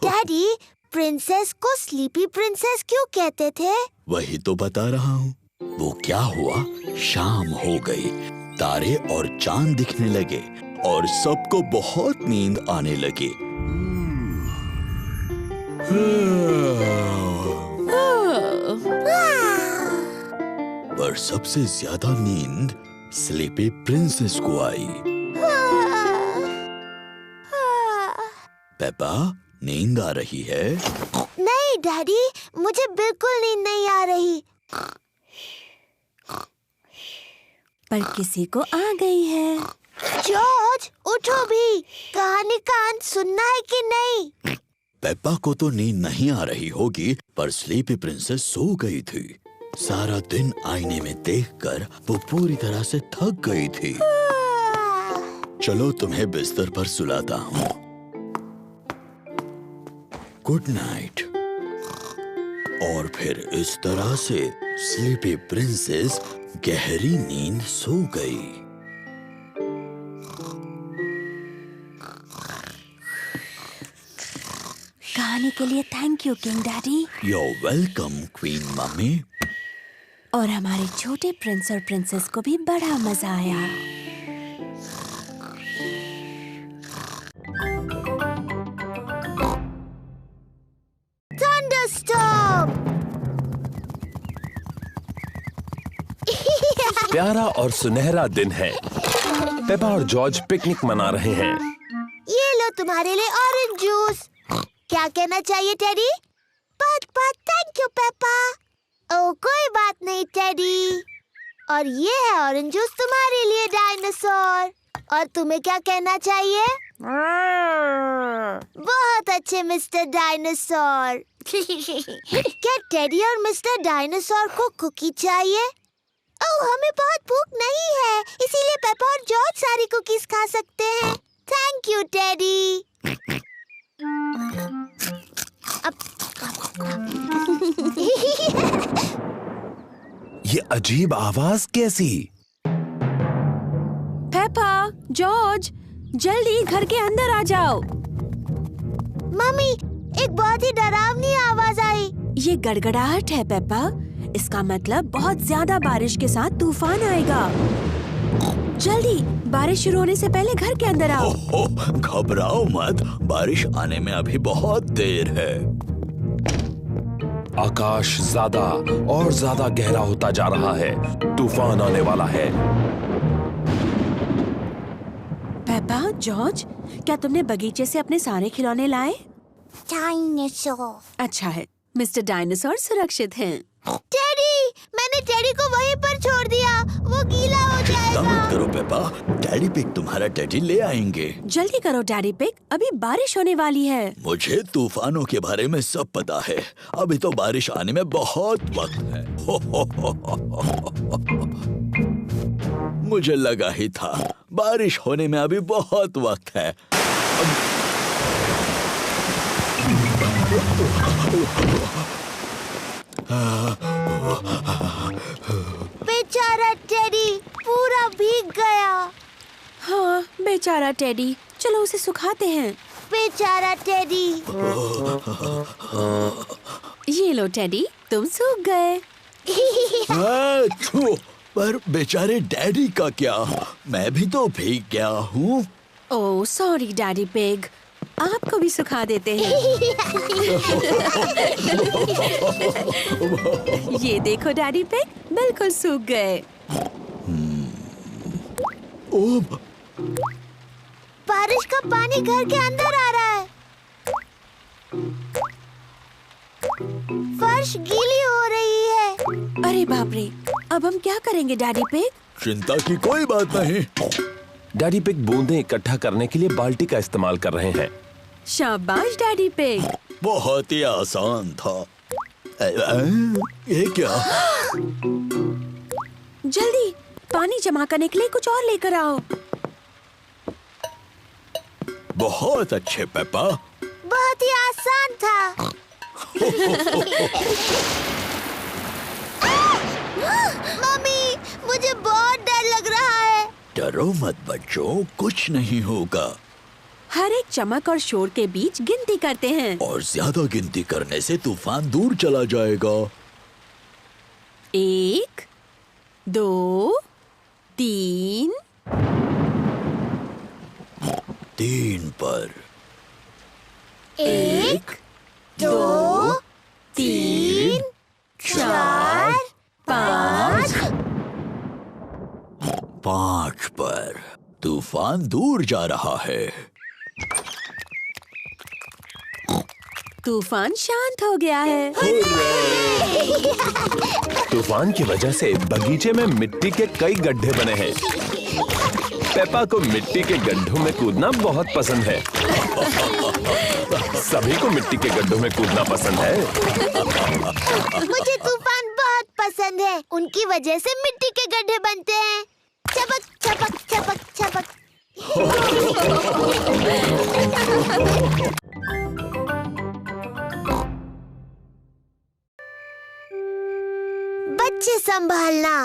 डैडी, प्रिंसेस को स्लीपी प्रिंसेस क्यों कहते थे?
वही तो बता रहा हूँ। वो क्या हुआ, शाम हो गई, तारे और चांद दिखने लगे और सबको बहुत नींद आने लगी। पर सबसे ज्यादा नींद स्लीपी प्रिंसेस को आई। पेपा, नींद आ रही है?
नहीं डैडी, मुझे बिल्कुल नींद नहीं आ रही।
पर किसी को आ गई है।
जॉर्ज, उठो भी। कहानी का अंत सुनना है कि नहीं?
पेप्पा को तो नींद नहीं आ रही होगी, पर स्लीपी प्रिंसेस सो गई थी। सारा दिन आईने में देखकर वो पूरी तरह से थक गई थी। चलो तुम्हें बिस्तर पर सुलाता हूँ। Good night. और फिर इस तरह से स्लीपी प्रिंसेस गहरी नींद सो गई।
कहानी के लिए thank you king daddy.
You're welcome, queen mummy.
और हमारे छोटे प्रिंस और प्रिंसेस को भी बड़ा मजा आया।
थंडरस्टॉर्म।
प्यारा और सुनहरा दिन है। पेपा और जॉर्ज पिकनिक मना रहे हैं।
ये लो तुम्हारे लिए ऑरेंज जूस। क्या कहना चाहिए टेडी? बहुत थैंक यू पेपा। ओह कोई बात नहीं टेडी। और ये है ऑरेंज जूस तुम्हारे लिए डायनासोर। और तुम्हें क्या कहना चाहिए? बहुत अच्छे मिस्टर डायनासोर। क्या टेडी और मिस्टर डायनासोर को कुकी चाहिए? ओह हमें बहुत भूख नहीं है, इसीलिए पेपा और जॉर्ज सारी कुकीज खा सकते हैं। Thank you teddy.
ये अजीब आवाज कैसी?
पेपा, जॉर्ज, जल्दी घर के अंदर आ जाओ।
मम्मी, एक बहुत ही डरावनी आवाज आई।
ये गड़गड़ाहट है पेपा। इसका मतलब बहुत ज्यादा बारिश के साथ तूफान आएगा। जल्दी, बारिश शुरू होने से पहले घर के अंदर आओ।
घबराओ मत, बारिश आने में अभी बहुत देर है।
आकाश ज्यादा और ज्यादा गहरा होता जा रहा है। तूफान आने वाला है।
पेपा, जॉर्ज, क्या तुमने बगीचे से अपने सारे खिलौने लाए?
डायनासोर।
अच्छा है, मिस्टर डायनासोर सुरक्षित हैं।
टेडी, मैंने टेडी को वहीं पर छोड़ दिया। वो गीला हो
चिंता मत
जाएगा।
करो पेपा, डैडी पिग तुम्हारा टेडी ले आएंगे।
जल्दी करो डैडी पिग, अभी बारिश होने वाली है।
मुझे तूफानों के बारे में सब पता है। अभी तो बारिश आने में बहुत वक्त है। मुझे लगा ही था, बारिश होने में अभी बहुत वक्त है।
बेचारा टेडी पूरा भीग गया।
हाँ, बेचारा टेडी। चलो उसे सुखाते हैं।
बेचारा टेडी।
ये लो टेडी, तुम सूख गए।
पर बेचारे डैडी का क्या? मैं भी तो भीग गया हूँ।
ओह सॉरी डैडी पिग, आपको भी सुखा देते हैं। ये देखो डैडी पिग, बिल्कुल सूख गए।
बारिश का पानी घर के अंदर आ रहा है। फर्श गीली हो रही है।
अरे बाप रे, अब हम क्या करेंगे डैडी पिग?
चिंता की कोई बात नहीं।
डैडी पिग बूंदें इकट्ठा करने के लिए बाल्टी का इस्तेमाल कर रहे हैं।
शाबाश डैडी पिग।
बहुत ही आसान था। ये क्या?
जल्दी, पानी जमा करने के लिए कुछ और लेकर आओ।
बहुत अच्छे पेपा।
बहुत ही आसान था। मम्मी, मुझे बहुत डर लग रहा है।
डरो मत बच्चों, कुछ नहीं होगा।
हर एक चमक और शोर के बीच गिनती करते हैं।
और ज्यादा गिनती करने से तूफान दूर चला जाएगा।
1, 2, 3।
3 पर
1, 2, 3, 4, 5।
5 पर तूफान दूर जा रहा है।
तूफान शांत हो गया है।
तूफान की वजह से बगीचे में मिट्टी के कई गड्ढे बने हैं। पेपा को मिट्टी के गड्ढों में कूदना बहुत पसंद है। सभी को मिट्टी के गड्ढों में कूदना पसंद है।
मुझे तूफान बहुत पसंद है। उनकी वजह से मिट्टी के गड्ढे बनते हैं। चपक चपक चपक चपक। बच्चे संभालना।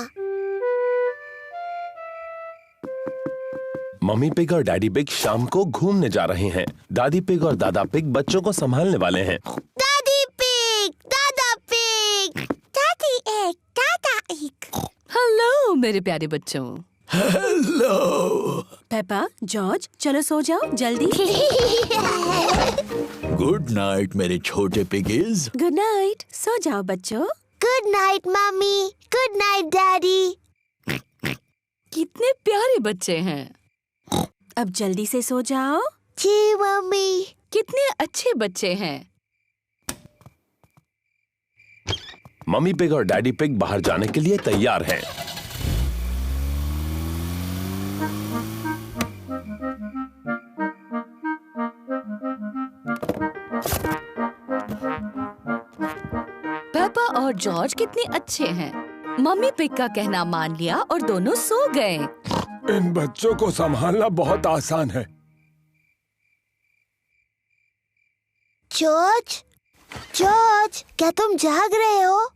मम्मी पिग और डैडी पिग शाम को घूमने जा रहे हैं। दादी पिग और दादा पिग बच्चों को संभालने वाले हैं।
दादी पिग, दादा पिग, दादी एक, दादा एक।
हेलो मेरे प्यारे बच्चों।
हेलो।
पेपा, जॉर्ज, चलो सो जाओ जल्दी।
गुड नाइट मेरे छोटे पिगीज।
गुड नाइट, सो जाओ बच्चों।
Good night mummy, good night daddy.
कितने प्यारे बच्चे हैं।
अब जल्दी से सो जाओ।
जी मम्मी।
कितने अच्छे बच्चे हैं।
मम्मी पिग और डैडी पिग बाहर जाने के लिए तैयार हैं।
पेपा और जॉर्ज कितने अच्छे हैं। मम्मी पिग का कहना मान लिया और दोनों सो गए।
इन बच्चों को संभालना बहुत आसान है।
जॉर्ज, जॉर्ज, क्या तुम जाग रहे हो?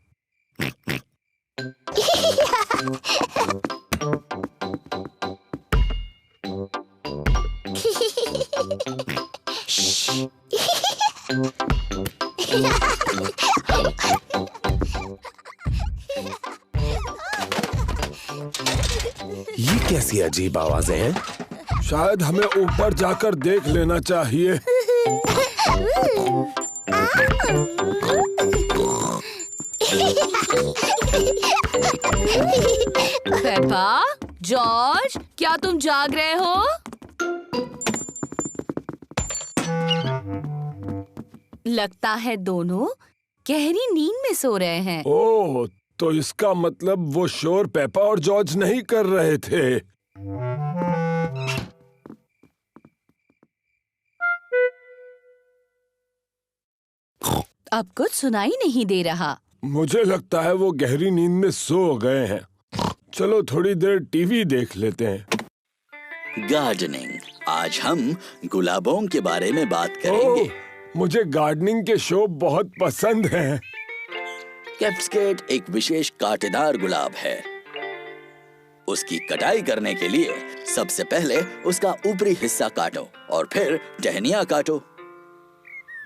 ये कैसी अजीब आवाजें हैं?
शायद हमें ऊपर जाकर देख लेना चाहिए।
पेपा, जॉर्ज, क्या तुम जाग रहे हो? लगता है दोनों गहरी नींद में सो रहे हैं।
ओह, तो इसका मतलब वो शोर पेपा और जॉर्ज नहीं कर रहे थे।
अब कुछ सुनाई नहीं दे रहा।
मुझे लगता है वो गहरी नींद में सो गए हैं। चलो थोड़ी देर टीवी देख लेते हैं।
गार्डनिंग। आज हम गुलाबों के बारे में बात करेंगे।
मुझे गार्डनिंग के शो बहुत पसंद हैं।
कैप्सकेट एक विशेष कांटेदार गुलाब है। उसकी कटाई करने के लिए सबसे पहले उसका ऊपरी हिस्सा काटो और फिर टहनियाँ काटो।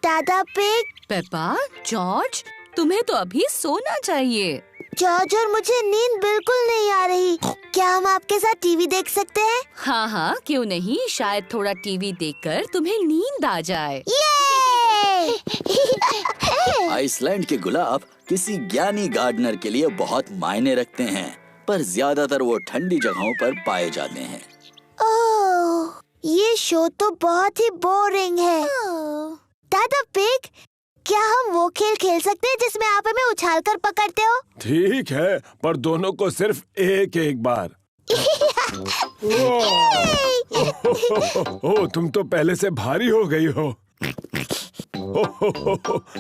दादा पिग।
पेपा, जॉर्ज, तुम्हें तो अभी सोना चाहिए।
जॉर्ज और मुझे नींद बिल्कुल नहीं आ रही। क्या हम आपके साथ टीवी देख सकते हैं?
हाँ हाँ, क्यों नहीं। शायद थोड़ा टीवी देखकर तुम्हें नींद आ जाए।
आइसलैंड के गुलाब किसी ज्ञानी गार्डनर के लिए बहुत मायने रखते हैं, पर ज्यादातर वो ठंडी जगहों पर पाए जाते हैं।
ओह, ये शो तो बहुत ही बोरिंग है। दादा पिग, क्या हम वो खेल खेल सकते हैं जिसमें आप हमें उछालकर पकड़ते हो?
ठीक है, पर दोनों को सिर्फ एक एक बार। ओह, तुम तो पहले से भारी हो गई हो।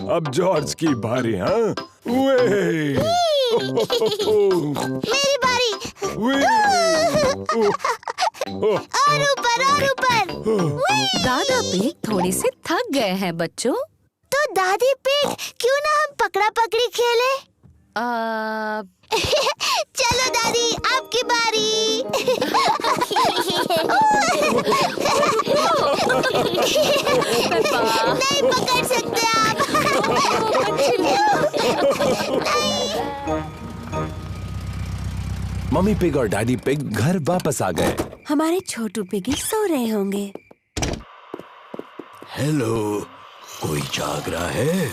अब जॉर्ज की बारी। हाँ,
मेरी बारी। और ऊपर और ऊपर।
दादा पिग थोड़े से थक गए हैं बच्चों।
तो दादी पिग, क्यों ना हम पकड़ा पकड़ी खेले? चलो दादी, आपकी बारी। नहीं पकड़ सकते आप।
मम्मी पिग और डैडी पिग घर वापस आ गए।
हमारे छोटू पिगी सो रहे होंगे।
हेलो, कोई जाग रहा है?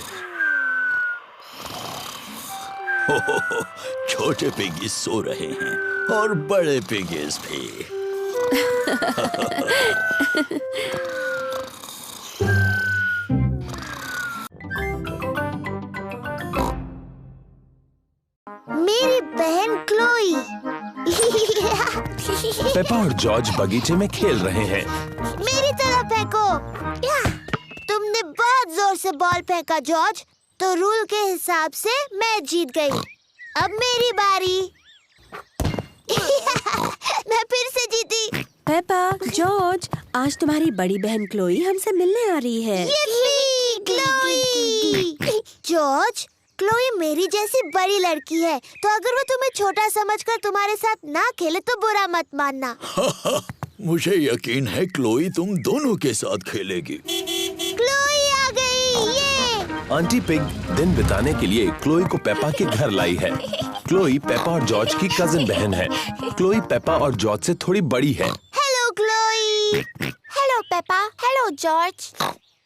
हो, छोटे पिगीज सो रहे हैं और बड़े पिगीज भी।
मेरी बहन क्लोई।
पेपा और जॉर्ज बगीचे में खेल रहे हैं।
मेरी तरफ फेंको। तुमने बहुत जोर से बॉल फेंका जॉर्ज, तो रूल के हिसाब से मैं जीत गई। अब मेरी बारी। मैं फिर से जीती।
पेपा, जॉर्ज, आज तुम्हारी बड़ी बहन क्लोई हमसे मिलने आ रही है।
क्लोई। जॉर्ज, क्लोई मेरी जैसी बड़ी लड़की है, तो अगर वो तुम्हें छोटा समझकर तुम्हारे साथ ना खेले तो बुरा मत मानना।
मुझे यकीन है क्लोई तुम दोनों के साथ खेलेगी।
क्लोई आ गई। ये
आंटी पिग दिन बिताने के लिए क्लोई को पेपा के घर लाई है। क्लोई पेपा और जॉर्ज की कजिन बहन है। क्लोई पेपा और जॉर्ज से थोड़ी बड़ी है।
Hello Chloe. Hello Peppa. Hello George.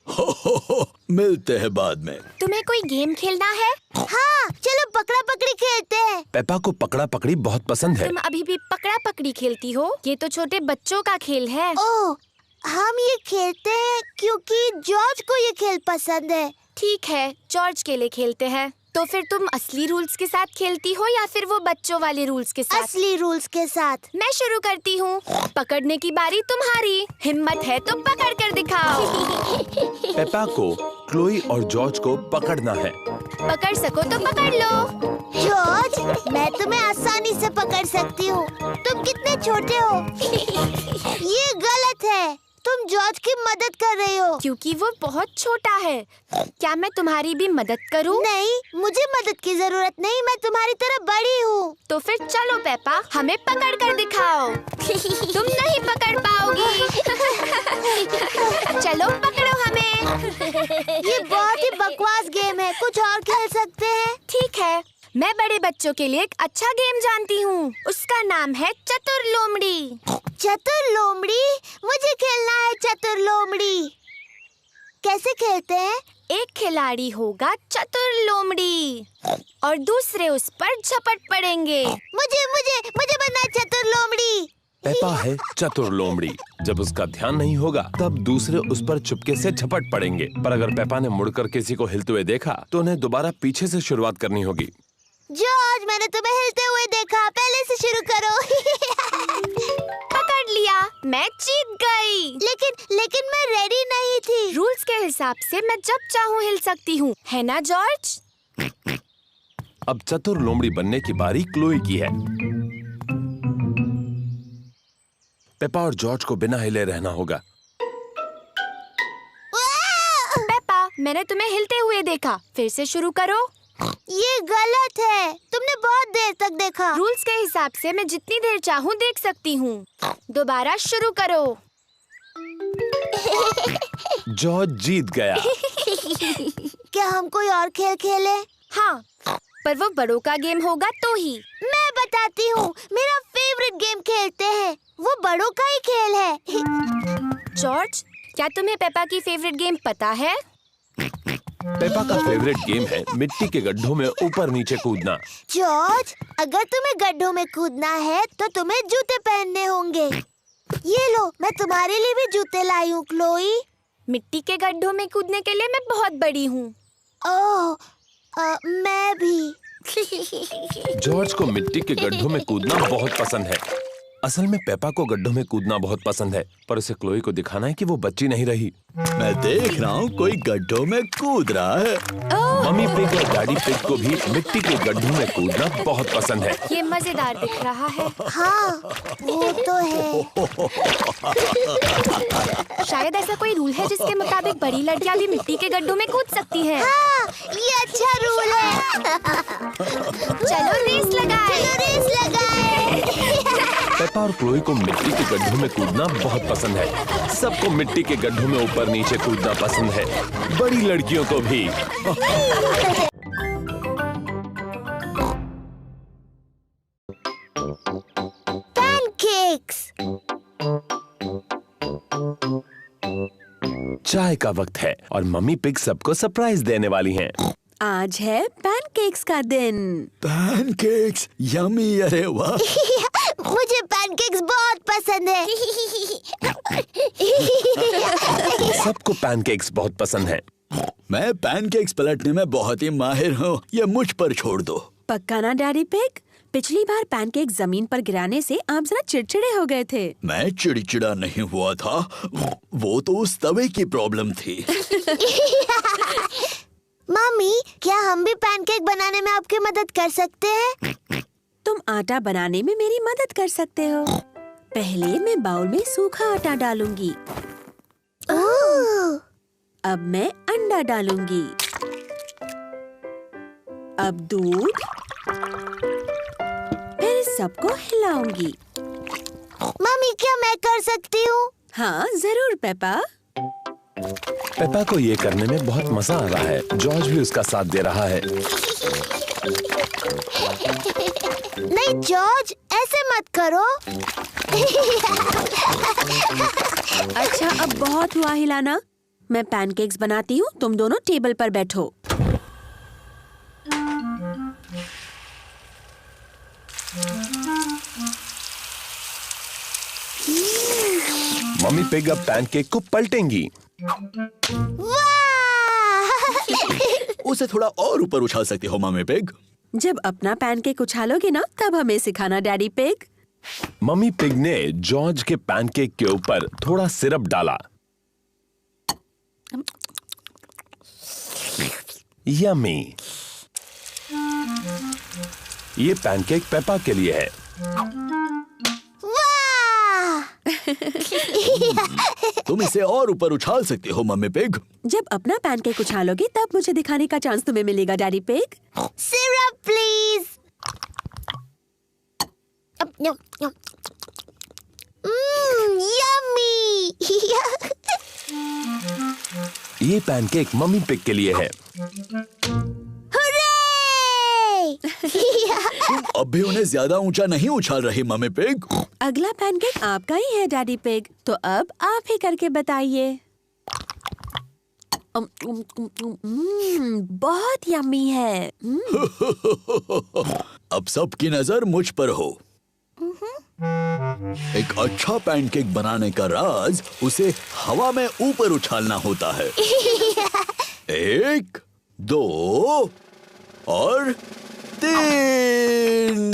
हो, मिलते हैं बाद में।
तुम्हें कोई गेम खेलना है?
हाँ, चलो पकड़ा पकड़ी खेलते हैं।
पेपा को पकड़ा पकड़ी बहुत पसंद है।
तुम अभी भी पकड़ा पकड़ी खेलती हो? ये तो छोटे बच्चों का खेल है।
ओह, हम ये खेलते हैं क्योंकि जॉर्ज को ये खेल पसंद है।
ठीक है, जॉर्ज के लिए खेलते हैं। तो फिर तुम असली रूल्स के साथ खेलती हो या फिर वो बच्चों वाले रूल्स के साथ?
असली रूल्स के साथ।
मैं शुरू करती हूँ। पकड़ने की बारी तुम्हारी। हिम्मत है तो पकड़ कर दिखाओ।
पेपा को क्लोई और जॉर्ज को पकड़ना है।
पकड़ सको तो पकड़ लो।
जॉर्ज, मैं तुम्हें आसानी से पकड़ सकती हूँ। तुम कितने छोटे हो। ये गलत है। तुम जॉर्ज की मदद कर रही हो।
क्योंकि वो बहुत छोटा है। क्या मैं तुम्हारी भी मदद करूं?
नहीं, मुझे मदद की जरूरत नहीं। मैं तुम्हारी तरह बड़ी हूँ।
तो फिर चलो पेपा, हमें पकड़ कर दिखाओ। तुम नहीं पकड़ पाओगी। चलो पकड़ो हमें।
ये बहुत ही बकवास गेम है। कुछ और खेल सकते हैं?
ठीक है, मैं बड़े बच्चों के लिए एक अच्छा गेम जानती हूँ। उसका नाम है चतुर लोमड़ी।
चतुर लोमड़ी? मुझे खेलना है चतुर लोमड़ी। कैसे खेलते हैं?
एक खिलाड़ी होगा चतुर लोमड़ी और दूसरे उस पर झपट पड़ेंगे।
मुझे मुझे मुझे बनना है चतुर लोमड़ी।
पेपा है चतुर लोमड़ी। जब उसका ध्यान नहीं होगा तब दूसरे उस पर चुपके से झपट पड़ेंगे। पर अगर पेपा ने मुड़कर किसी को हिलते हुए देखा तो उन्हें दोबारा पीछे से शुरुआत करनी होगी।
जॉर्ज, मैंने तुम्हें हिलते हुए देखा। पहले से शुरू करो।
पकड़ लिया, मैं जीत गई।
लेकिन मैं रेडी नहीं थी।
रूल्स के हिसाब से मैं जब चाहूँ हिल सकती हूँ, है ना जॉर्ज?
अब चतुर लोमड़ी बनने की बारी क्लोई की है। पेपा और जॉर्ज को बिना हिले रहना होगा।
पेपा, मैंने तुम्हें हिलते हुए देखा। फिर से शुरू करो।
ये गलत है। तुमने बहुत देर तक देखा।
रूल्स के हिसाब से मैं जितनी देर चाहूँ देख सकती हूँ। दोबारा शुरू करो।
जॉर्ज जीत गया।
क्या हम कोई और खेल खेलें?
हाँ, पर वो बड़ों का गेम होगा तो ही।
मैं बताती हूँ। मेरा फेवरेट गेम खेलते हैं। वो बड़ों का ही खेल है।
जॉर्ज, क्या तुम्हें पेपा की फेवरेट गेम पता है?
पेपा का फेवरेट गेम है मिट्टी के गड्ढों में ऊपर नीचे कूदना।
जॉर्ज, अगर तुम्हें गड्ढों में कूदना है तो तुम्हें जूते पहनने होंगे। ये लो, मैं तुम्हारे लिए भी जूते लाई हूँ क्लोई।
मिट्टी के गड्ढों में कूदने के लिए मैं बहुत बड़ी हूँ।
ओह, मैं भी।
जॉर्ज को मिट्टी के गड्ढों में कूदना बहुत पसंद है। असल में पेपा को गड्ढों में कूदना बहुत पसंद है, पर उसे क्लोई को दिखाना है कि वो बच्ची नहीं रही।
मैं देख रहा हूँ कोई गड्ढों में कूद रहा है।
मम्मी पिग और डैडी पिग को भी मिट्टी के गड्ढों में कूदना बहुत पसंद है।
ये मजेदार दिख रहा है।
हाँ, वो तो है।
शायद ऐसा कोई रूल है जिसके मुताबिक बड़ी लड़कियां भी मिट्टी के गड्ढों में कूद सकती हैं।
हाँ, ये अच्छा रूल है।
चलो रेस लगाएं।
पेपा और क्लोई को मिट्टी के गड्ढों में कूदना बहुत पसंद है। सबको मिट्टी के गड्ढों में ऊपर नीचे कूदना पसंद है, बड़ी लड़कियों को भी।
पैनकेक्स।
चाय का वक्त है और मम्मी पिग सबको सरप्राइज देने वाली हैं।
आज है पैनकेक्स का दिन।
पैनकेक्स, यम्मी, अरे वाह।
मुझे पैनकेक्स बहुत पसंद है।
सबको पैनकेक्स बहुत पसंद है।
मैं पैनकेक्स पलटने में बहुत ही माहिर हूँ, ये मुझ पर छोड़ दो।
पक्का ना डैडी पिग? पिछली बार पैनकेक जमीन पर गिराने से आप जरा चिड़चिड़े हो गए थे।
मैं चिड़चिड़ा नहीं हुआ था, वो तो उस तवे की प्रॉब्लम थी।
मम्मी, क्या हम भी पैनकेक बनाने में आपकी मदद कर सकते हैं?
तुम आटा बनाने में मेरी मदद कर सकते हो। पहले मैं बाउल में सूखा आटा डालूंगी। अब मैं अंडा डालूंगी। अब दूध, फिर सबको हिलाऊंगी।
मम्मी, क्या मैं कर सकती हूँ?
हाँ जरूर पेपा।
पेपा को ये करने में बहुत मजा आ रहा है। जॉर्ज भी उसका साथ दे रहा है।
नहीं जॉर्ज, ऐसे मत करो।
अच्छा, अब बहुत हुआ हिलाना। मैं पैनकेक्स बनाती हूँ, तुम दोनों टेबल पर बैठो।
मम्मी पिग अब पैनकेक को पलटेंगी।
उसे थोड़ा और ऊपर उछाल सकती हो मम्मी पिग।
जब अपना पैनकेक उछालोगे ना, तब हमें सिखाना डैडी पिग।
मम्मी पिग ने जॉर्ज के पैनकेक के ऊपर थोड़ा सिरप डाला। यम्मी। ये पैनकेक पेपा के लिए है।
तुम इसे और ऊपर उछाल सकती हो मम्मी पिग।
जब अपना पैनकेक उछालोगे तब मुझे दिखाने का चांस तुम्हें मिलेगा daddy pig.
Syrup please. Yummy.
ये पैनकेक मम्मी पिग के लिए है।
तुम अब भी उन्हें ज्यादा ऊंचा नहीं उछाल रही मम्मी पिग।
अगला पैनकेक आपका ही है डैडी पिग, तो अब आप ही करके बताइए। बहुत यम्मी है।
अब सबकी नजर मुझ पर हो। एक अच्छा पैनकेक बनाने का राज उसे हवा में ऊपर उछालना होता है। 1, 2 और 3।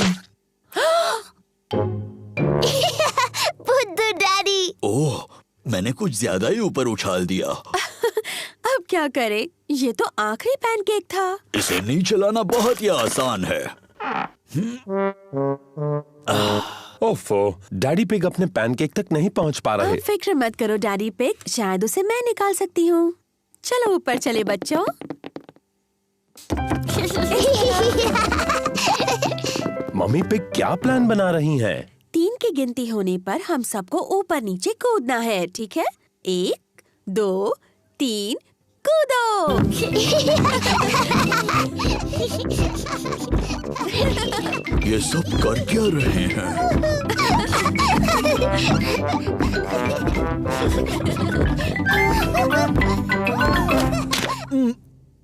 बुद्धू डैडी।
ओह, मैंने कुछ ज्यादा ही ऊपर उछाल दिया।
अब क्या करें? ये तो आखिरी पैनकेक था।
इसे नीचे लाना बहुत ही आसान है।
ओफो, डैडी पिग अपने पैनकेक तक नहीं पहुंच पा रहे।
फिक्र मत करो डैडी पिग, शायद उसे मैं निकाल सकती हूँ। चलो ऊपर चले बच्चों।
मम्मी पिग क्या प्लान बना रही हैं?
3 की गिनती होने पर हम सबको ऊपर नीचे कूदना है, ठीक है? 1, 2, 3, कूदो।
ये सब कर क्या रहे हैं?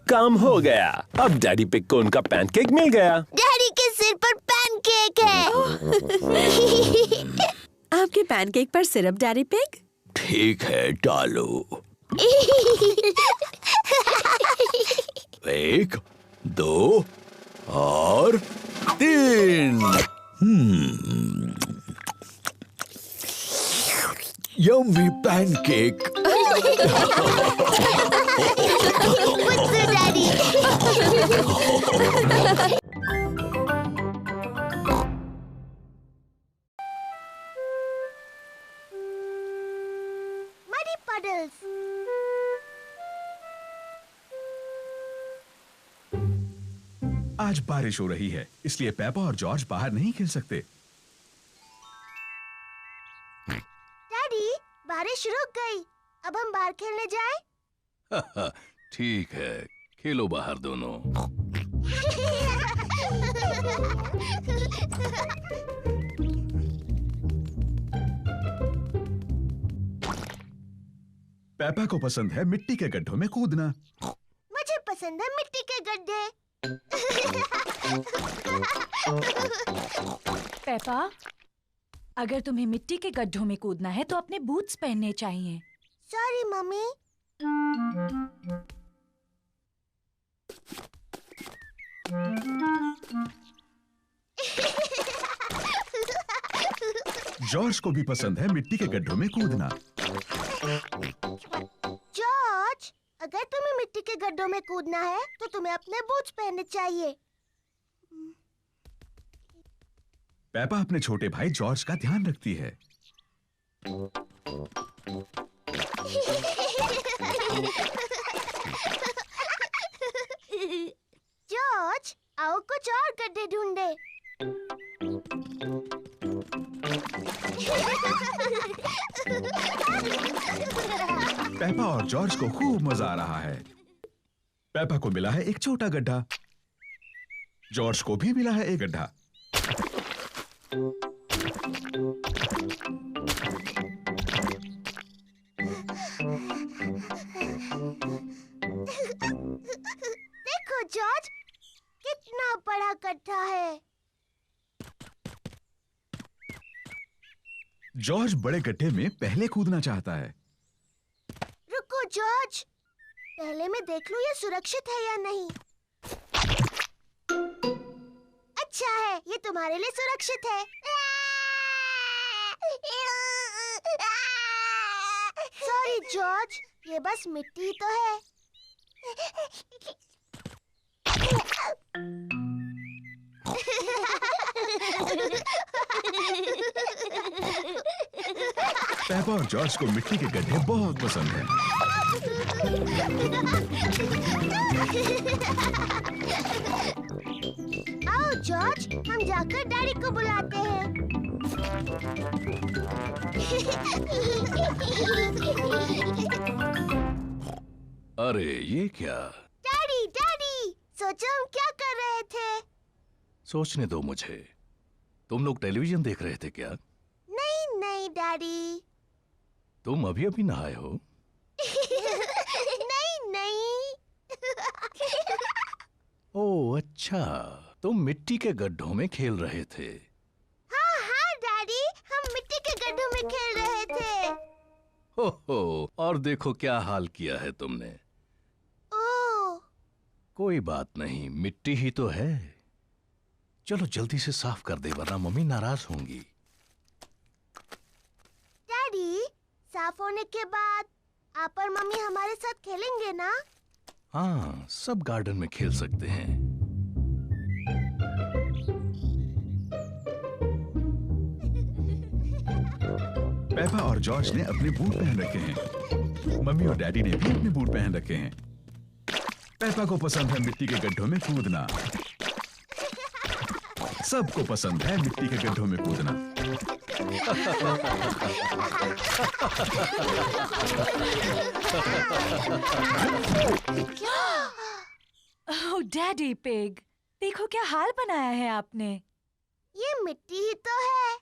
काम हो गया। अब डैडी पिग को उनका पैनकेक मिल गया।
डैडी के सिर पर पैनकेक है।
आपके पैनकेक पर सिरप डैडी पिग?
ठीक है, डालो। 1, 2 और 3। Yummy pancake.
Daddy. Muddy puddles.
आज बारिश हो रही है, इसलिए पेपा और जॉर्ज बाहर नहीं खेल सकते।
डैडी, बारिश रुक गई। अब हम बाहर खेलने जाएं?
ठीक है, खेलो बाहर दोनों।
पेपा को पसंद है मिट्टी के गड्ढों में कूदना।
मुझे पसंद है मिट्टी के गड्ढे।
पेपा, अगर तुम्हें मिट्टी के गड्ढों में कूदना है तो अपने बूट्स पहनने चाहिए।
Sorry mummy.
जॉर्ज को भी पसंद है मिट्टी के गड्ढों में कूदना।
जॉर्ज, अगर तुम्हें मिट्टी के गड्ढों में कूदना है तो तुम्हें अपने बूट्स पहनने चाहिए।
पेपा अपने छोटे भाई जॉर्ज का ध्यान रखती है।
जॉर्ज, आओ कुछ और गड्ढे ढूंढे।
पेपा और जॉर्ज को खूब मजा आ रहा है। पेपा को मिला है एक छोटा गड्ढा। जॉर्ज को भी मिला है एक गड्ढा।
देखो जॉर्ज, कितना बड़ा गड्ढा है।
जॉर्ज बड़े गड्ढे में पहले कूदना चाहता है।
रुको जॉर्ज, पहले मैं देख लूं ये सुरक्षित है या नहीं। अच्छा है, ये तुम्हारे लिए सुरक्षित है। सॉरी जॉर्ज, ये बस मिट्टी ही तो है।
पेपा और जॉर्ज को मिट्टी के गड्ढे बहुत पसंद हैं।
आओ जॉर्ज, हम जाकर डैडी को बुलाते हैं।
अरे ये क्या?
डैडी, डैडी, सोचो हम क्या कर रहे थे।
सोचने दो मुझे। तुम लोग टेलीविजन देख रहे थे क्या?
नहीं नहीं डैडी।
तुम अभी अभी नहाए हो?
नहीं नहीं।
ओह अच्छा, तुम मिट्टी के गड्ढों में खेल रहे थे।
हाँ हाँ डैडी, हम मिट्टी के गड्ढों में खेल रहे थे।
हो, और देखो क्या हाल किया है तुमने।
ओह।
कोई बात नहीं, मिट्टी ही तो है। चलो जल्दी से साफ कर दे वरना मम्मी नाराज होंगी।
डैडी, साफ होने के बाद आप और मम्मी हमारे साथ खेलेंगे ना?
हाँ, सब गार्डन में खेल सकते हैं।
पेपा और जॉर्ज ने अपने बूट पहन रखे हैं। मम्मी और डैडी ने भी अपने बूट पहन रखे हैं। पेपा को पसंद है मिट्टी के गड्ढों में कूदना। सबको पसंद है मिट्टी के गड्ढों में कूदना।
ओह डैडी पिग, देखो क्या हाल बनाया है आपने।
ये मिट्टी ही तो है।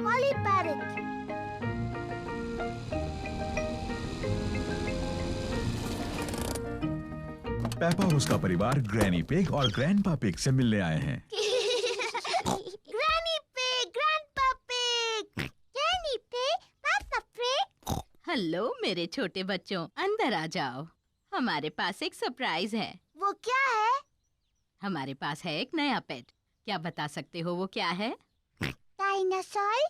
Polly Parrot।
पेपा और उसका परिवार ग्रैनी पिग और ग्रैंडपा पिग से मिलने आए हैं।
Granny pig, grandpa pig, granny pig, पापा पिग।
हेलो मेरे छोटे बच्चों, अंदर आ जाओ। हमारे पास एक सरप्राइज है।
वो क्या है?
हमारे पास है एक नया पेट। क्या बता सकते हो वो क्या है?
डायनासोर?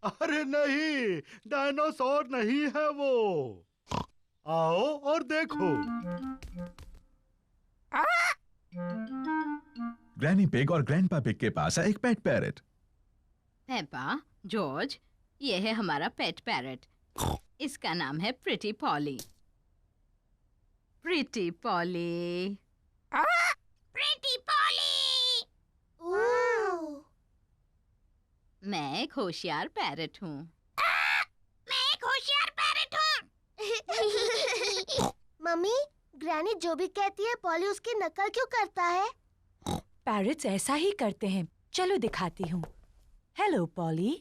अरे नहीं, डायनासोर नहीं है वो। आओ और देखो।
ग्रैनी पिग और ग्रैंडपा पिग के पास है एक पेट पैरट।
पेपा, जॉर्ज, ये है हमारा पेट पैरट। इसका नाम है pretty Polly. Pretty Polly.
Pretty Polly. Oh.
मैं एक होशियार पैरट हूँ।
मैं एक होशियार पैरट हूँ। मम्मी, ग्रैनी जो भी कहती है पॉली उसकी नकल क्यों करता है?
पैरट्स ऐसा ही करते हैं। चलो दिखाती हूँ। Hello poly.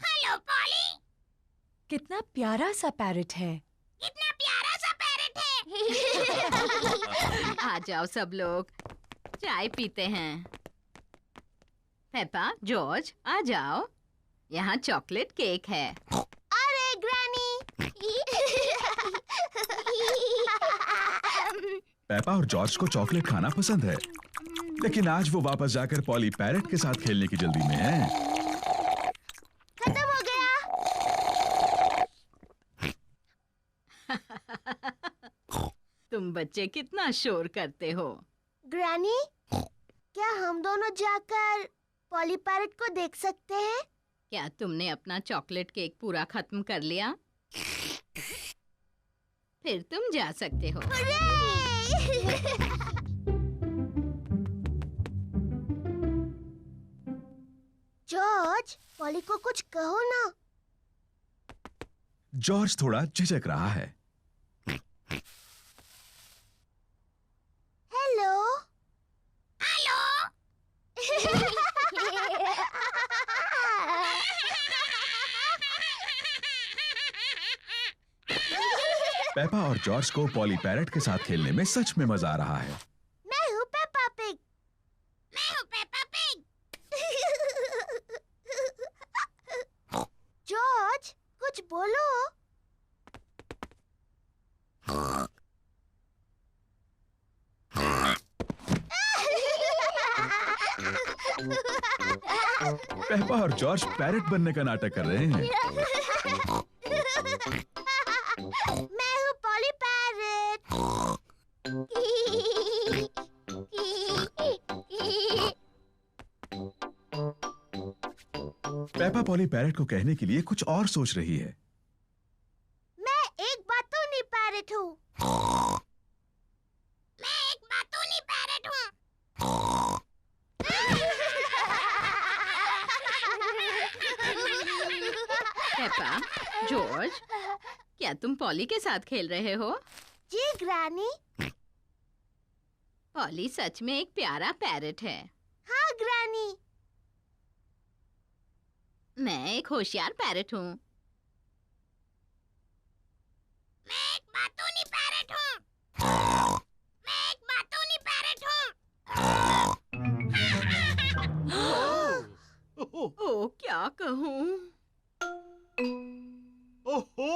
Hello poly.
कितना प्यारा सा पैरट है।
कितना प्यारा सा पैरट है।
आ जाओ सब लोग, चाय पीते हैं। पेपा, जॉर्ज, आ जाओ, यहाँ चॉकलेट केक है।
अरे ग्रैनी।
पेपा और जॉर्ज को चॉकलेट खाना पसंद है, लेकिन आज वो वापस जाकर पॉली पैरट के साथ खेलने की जल्दी में है।
खत्म हो गया।
तुम बच्चे कितना शोर करते हो।
ग्रैनी, क्या हम दोनों जाकर पॉली पैरट को देख सकते हैं?
क्या तुमने अपना चॉकलेट केक पूरा खत्म कर लिया? फिर तुम जा सकते हो।
जॉर्ज, पॉली को कुछ कहो ना।
जॉर्ज थोड़ा झिझक रहा है।
हेलो। हेलो।
पेपा और जॉर्ज को पॉली पैरट के साथ खेलने में सच में मजा आ रहा है।
मैं हूँ पेपा पिग। मैं हूँ पेपा पिग। जॉर्ज, कुछ बोलो।
पेपा और जॉर्ज पैरट बनने का नाटक कर रहे हैं।
मैं हूँ poly parrot.
Peppa poly parrot को कहने के लिए कुछ और सोच रही है।
मैं एक बातूनी पैरट हूँ। मैं एक बातूनी पैरट हूँ।
पेपा, जॉर्ज, क्या तुम पॉली के साथ खेल रहे हो?
जी ग्रैनी।
पॉली सच में एक प्यारा पैरट है।
हाँ ग्रैनी।
मैं एक होशियार पैरट हूँ।
मैं एक बातूनी पैरट हूँ। मैं एक बातूनी पैरट हूँ।
ओ, क्या कहूँ?
ओहो